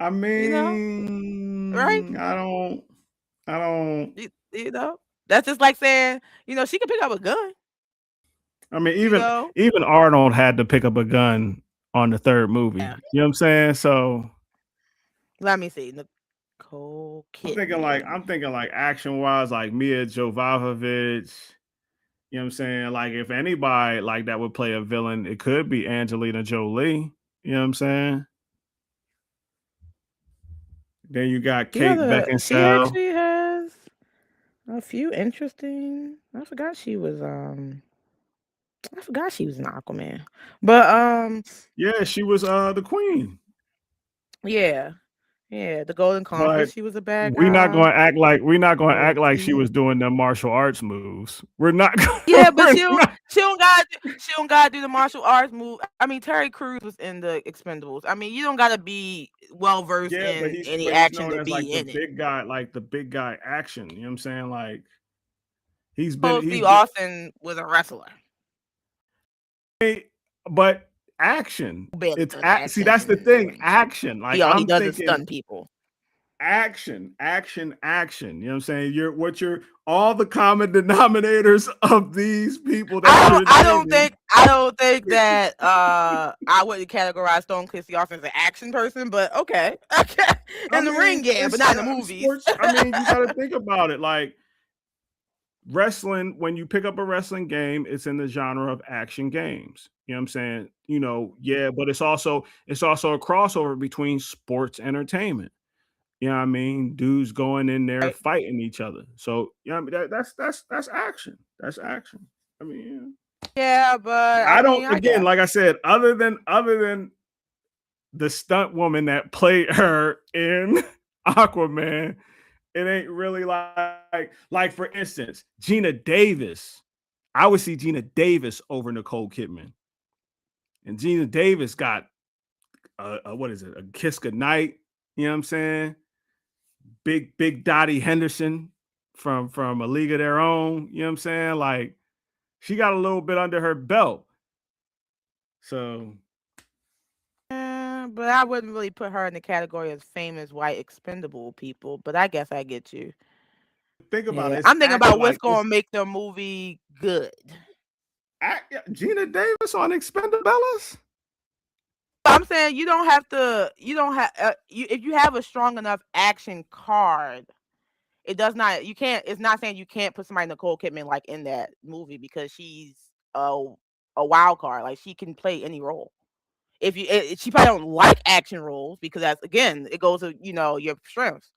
I You know, right? mean, I don't. You know, that's just like saying, she can pick up a gun. I mean, You know, even Arnold had to pick up a gun on the third movie. yeah. You know what I'm saying? So Let me see, Nicole I'm Kidman. thinking like action wise, like Mia Jovovich. You know what I'm saying? Like if anybody like that would play a villain, it could be Angelina Jolie. You know what I'm saying? Then you got She Kate she Beckinsale. actually has a few interesting. I forgot she was an Aquaman, but Yeah, she was the queen. yeah, the Golden But Compass. She was a bad we're not guy. going to Gold act like she Key. was doing the martial arts moves. We're not. Yeah, but We're she don't not. she don't gotta do the martial arts move. I mean, Terry Crews was in the Expendables. I mean, you don't gotta be well versed Yeah, in any he's action known to as like be the in it. big guy, action. You know what I'm saying? Like Steve he's been Austin was a wrestler. but action. Barely It's done action see that's the thing. movies. Action. Like All he I'm does is thinking stun people. action. You know what I'm saying? You're all the common denominators of these people that you're I naming. don't think that I wouldn't categorize Stone Cold Steve Austin as an action person, but okay. Okay. I In the ring, mean, yeah, but it's not in the movies. sports. I mean, you got to think about it. Like wrestling, when you pick up a wrestling game, it's in the genre of action games. You know what I'm saying? Yeah, but it's also a crossover between sports entertainment. You know what I mean? Dudes going in there Right. fighting each other. So I mean that's action. That's action. I mean, Yeah, but I I mean, don't I again, guess. like I said, other than the stunt woman that played her in Aquaman, it ain't really like for instance, Gina Davis. I would see Gina Davis over Nicole Kidman. And Gina Davis got what is it? A Kiss Goodnight. You know what I'm saying? Big Dottie Henderson from A League of Their Own. You know what I'm saying? Like she got a little bit under her belt. So But I wouldn't really put her in the category of famous white expendable people. But I guess I get you. think about Yeah, it. It's I'm thinking action about like what's going to make the movie good. Gina Davis on Expendables. I'm saying you don't have to. You don't have. If you have a strong enough action card, it does not. You can't. It's not saying you can't put somebody Nicole Kidman like in that movie because she's a wild card. Like she can play any role. She probably don't like action roles because that's again it goes to your strengths.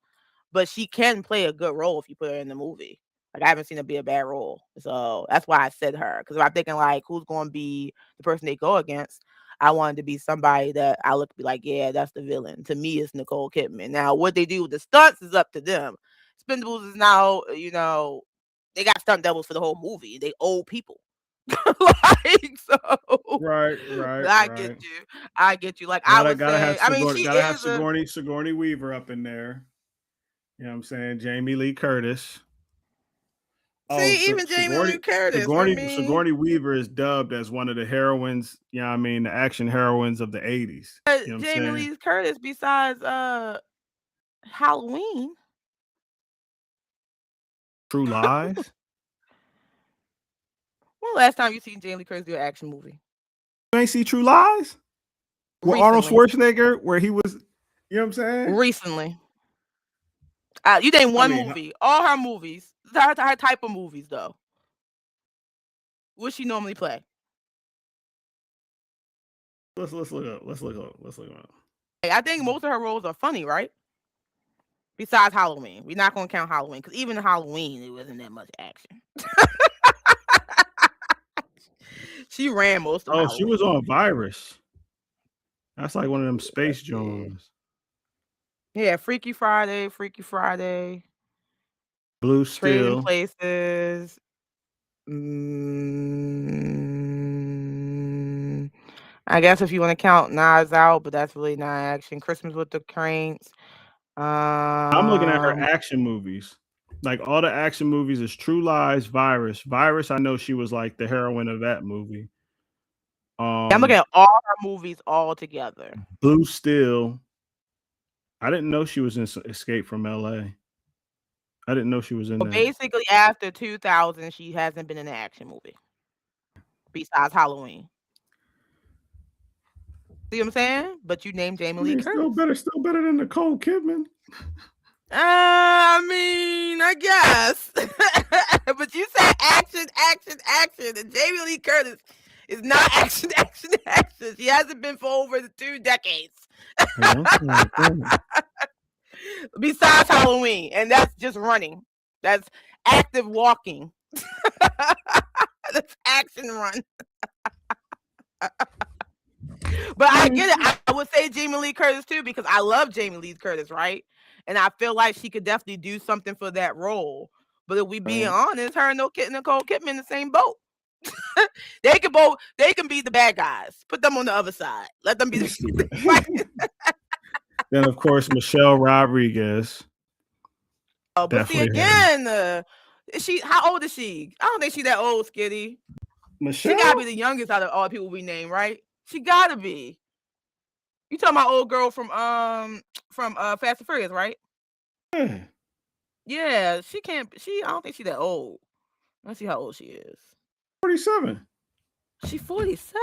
But she can play a good role if you put her in the movie. Like I haven't seen it be a bad role, so that's why I said her. Because if I'm thinking like who's going to be the person they go against, I wanted to be somebody that I look be like, yeah, that's the villain. To me, it's Nicole Kidman. Now, what they do with the stunts is up to them. Expendables is now, they got stunt doubles for the whole movie. They old people. Like so, Right. I get you. Like I would say, I mean, she Gotta have is a Sigourney Weaver up in there. You know what I'm saying? Jamie Lee Curtis. Oh, see even Jamie Lee Curtis. I mean, Sigourney Weaver is dubbed as one of the heroines. You know what I mean? The action heroines of the 80s. You know what I'm Jamie saying? Lee Curtis besides Halloween. True Lies. When last time you seen Jamie Lee Curtis do an action movie? You ain't see True Lies? With Arnold Recently. Schwarzenegger, where he was, you know what I'm saying? Recently. You name one movie. All her movies. Her type of movies, though. What she normally play? Let's look up. I think most of her roles are funny, right? Besides Halloween. We're not going to count Halloween, because even in Halloween, it wasn't that much action. She ran most of Halloween. She was on Virus. That's like one of them space joints. Yeah, Freaky Friday. Blue Steel. Trading Places. I guess if you want to count Knives Out, but that's really not action. Christmas with the Cranks. I'm looking at her action movies. Like all the action movies is True Lies, Virus. Virus, I know she was like the heroine of that movie. I'm looking at all her movies all together. Blue Steel. I didn't know she was in Escape from LA. I didn't know she was in there. Basically, after 2000, she hasn't been in an action movie besides Halloween. See what I'm saying? But you named Jamie Lee Curtis. Still better than Nicole Kidman. I mean, I guess. But you said action, and Jamie Lee Curtis is not action. She hasn't been for over 2 decades. Besides Halloween, and that's just running. That's active walking. That's action run. But I get it. I would say Jamie Lee Curtis too, because I love Jamie Lee Curtis, right? And I feel like she could definitely do something for that role. But if we being honest, her and Nicole Kidman in the same boat. They can be the bad guys. Put them on the other side. Let them be the Then of course Michelle Rodriguez. Oh, but see again, how old is she? I don't think she's that old, Skitty. Michelle? She gotta be the youngest out of all the people we name, right? She gotta be. You talking about old girl from Fast and Furious, right? Yeah, she can't. I don't think she's that old. Let's see how old she is. 47. She 47.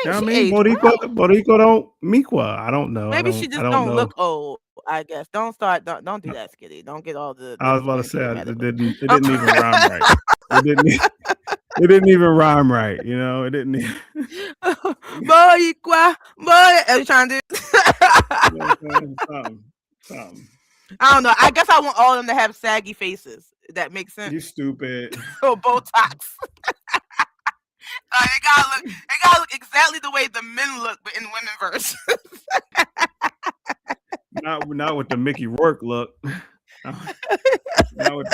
I mean, Boricua don't Miqua. I don't know. Maybe she just don't look old. I guess. Don't do that, Skitty. Don't get all the. I was about to say it didn't even rhyme right. It didn't even rhyme right. You know, it didn't. Boricua, are you trying to do? Something. I don't know. I guess I want all of them to have saggy faces. If that makes sense. You stupid. Or Botox. They gotta look exactly the way the men look, but in women versions. not with the Mickey Rourke look. Not with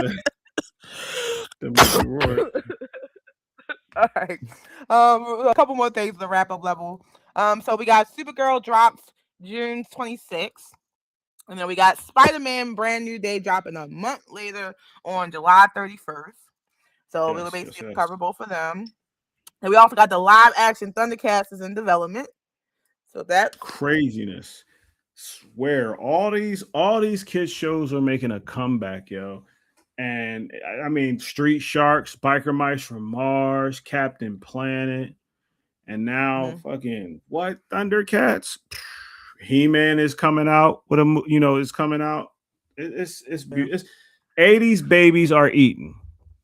the Mickey Rourke. All right. A couple more things to wrap up level. So we got Supergirl drops June 26th. And then we got Spider-Man Brand New Day dropping a month later on July 31st. So we'll basically cover both of them. And we also got the live action Thundercats is in development. So that's craziness. Swear all these kids shows are making a comeback, yo. And I mean Street Sharks, Biker Mice from Mars, Captain Planet, and now fucking what? Thundercats. He-Man is coming out with is coming out. It's 80s babies are eating.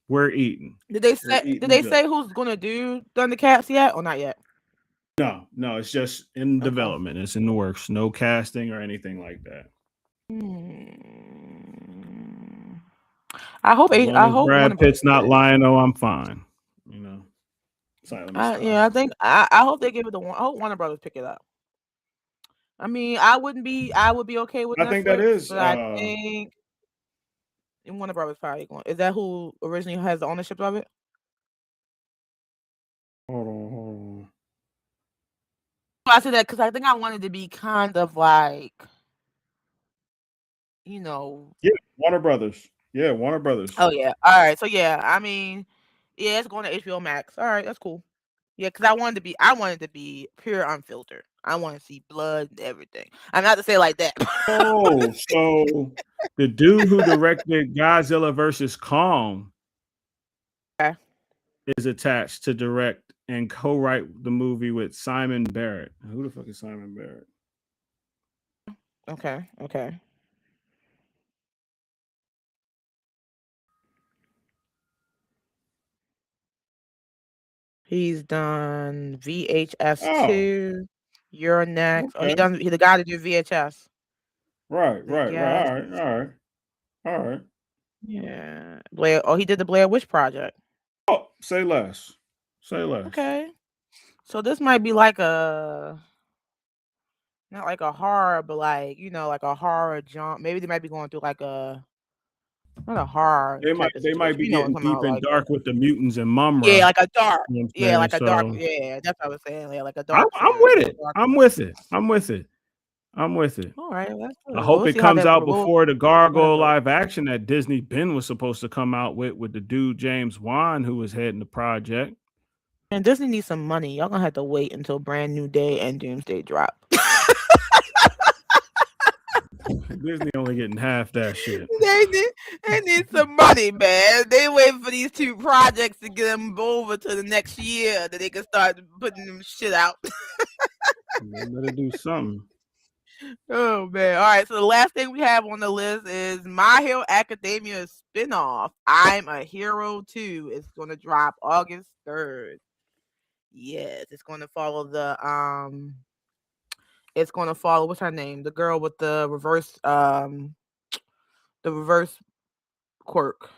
We're eating. Did they say who's gonna do Thundercats yet or not yet? No, it's just in development. It's in the works. No casting or anything like that. I hope. As long I as hope Warner Brad Brothers Pitt's not did. lying, though, I'm fine. You know. Sorry, let me stop. Yeah, I think I hope they give it to. I hope Warner Brothers pick it up. I mean, I would be okay with I Netflix, think that is. but I think Warner Brothers probably going. Is that who originally has the ownership of it? Hold on. I said that because I think I wanted to be kind of like, Yeah, Warner Brothers. Yeah, Warner Brothers. Oh yeah. All right. So yeah, I mean, yeah, it's going to HBO Max. All right, that's cool. Yeah, because I wanted to be pure unfiltered. I want to see blood and everything. I'm not to say it like that. Oh, so the dude who directed Godzilla versus Kong Okay. is attached to direct and co-write the movie with Simon Barrett. Who the fuck is Simon Barrett? Okay. He's done VHS 2. You're next. Oh, Okay. he the guy to do VHS. Right. Yes. All right. Yeah. Blair. Oh, he did the Blair Witch Project. Oh, say less. Say less. Okay. So this might be like not like a horror, but like, like a horror jump. Maybe they might be going through like not a horror They type of might situation. be You know what I'm getting talking deep about, and like dark with the mutants and Mumra. yeah, like a dark. You know what I'm Yeah, saying? like a dark. So Yeah, that's what I was saying. Yeah, like a I'm dark with series. it. I'm with it. I'm with it. I'm with it. All right, that's good. I hope We'll it see how comes that out before the Gargoyle goes. live action that Disney Ben was supposed to come out with the dude James Wan who was heading the project. And Disney needs some money. Y'all gonna have to wait until Brand New Day and Doomsday drop. Disney only getting half that shit. They need some money, man. They waiting for these 2 projects to get them over to the next year that they can start putting them shit out. They better do something. Oh man. All right. So the last thing we have on the list is My Hero Academia spinoff. I'm a Hero 2. It's gonna drop August 3rd. Yes, it's gonna follow what's her name? The girl with the reverse quirk.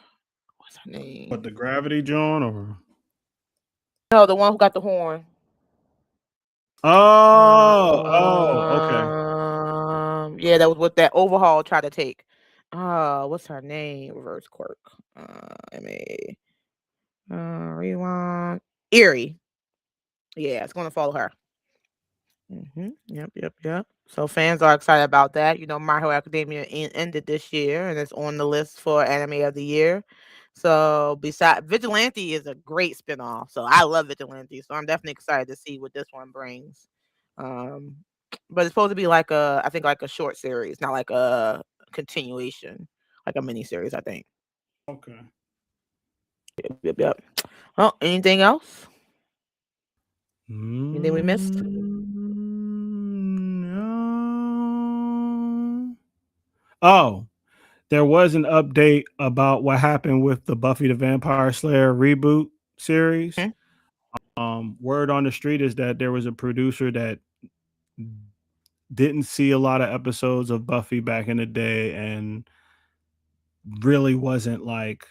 What's her name? But the Gravity John or No, the one who got the horn. okay. Yeah, that was what that overhaul tried to take. What's her name? Reverse quirk. Rewind. Eerie. Yeah, it's gonna follow her. Yep. So fans are excited about that. My Hero Academia ended this year, and it's on the list for Anime of the Year. So besides, Vigilante is a great spinoff. So I love Vigilante. So I'm definitely excited to see what this one brings. But it's supposed to be like I think like a short series, not like a continuation, like a mini series, I think. Okay. Yep. Well, anything else? Anything we missed? No. Oh, there was an update about what happened with the Buffy the Vampire Slayer reboot series. Word on the street is that there was a producer that didn't see a lot of episodes of Buffy back in the day and really wasn't like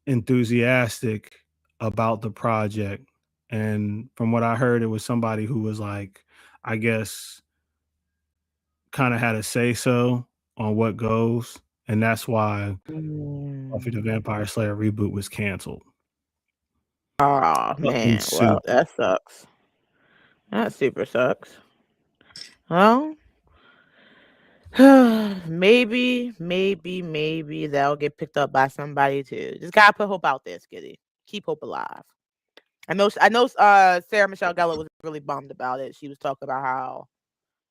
enthusiastic about the project. And from what I heard, it was somebody who was like, I guess, kind of had a say so on what goes. And that's why Buffy the Vampire Slayer reboot was canceled. Oh man, well that sucks. That super sucks. Well, maybe that'll get picked up by somebody too. Just gotta put hope out there, Skitty. Keep hope alive. I know. Sarah Michelle Gellar was really bummed about it. She was talking about how,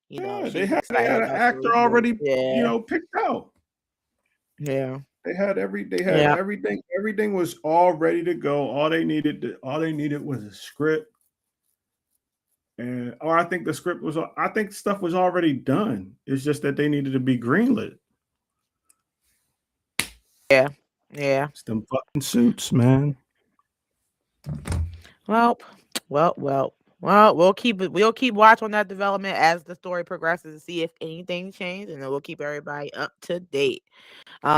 they had an actor already, picked out. Yeah. They had everything. Everything was all ready to go. All they needed was a script. I think stuff was already done. It's just that they needed to be greenlit. Yeah. It's them fucking suits, man. Well. Well, we'll keep watch on that development as the story progresses to see if anything changed, and then we'll keep everybody up to date. So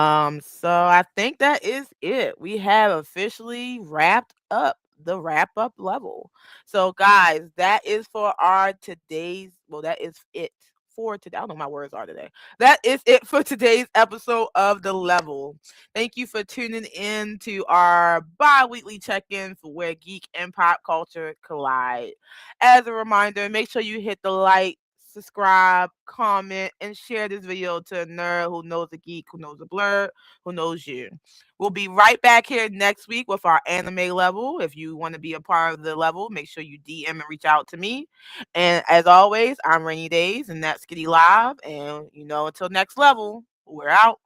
I think that is it. We have officially wrapped up the wrap up level. So guys, that is for our today's, well, that is it for today. I don't know what my words are today. That is it for today's episode of The Level. Thank you for tuning in to our bi-weekly check-in for where geek and pop culture collide. As a reminder, make sure you hit the like, subscribe, comment, and share this video to a nerd who knows a geek, who knows a blur, who knows you. We'll be right back here next week with our anime level. If you want to be a part of the level, make sure you DM and reach out to me. And as always, I'm Rainy Days, and that's Skitty Live. And until next level, we're out.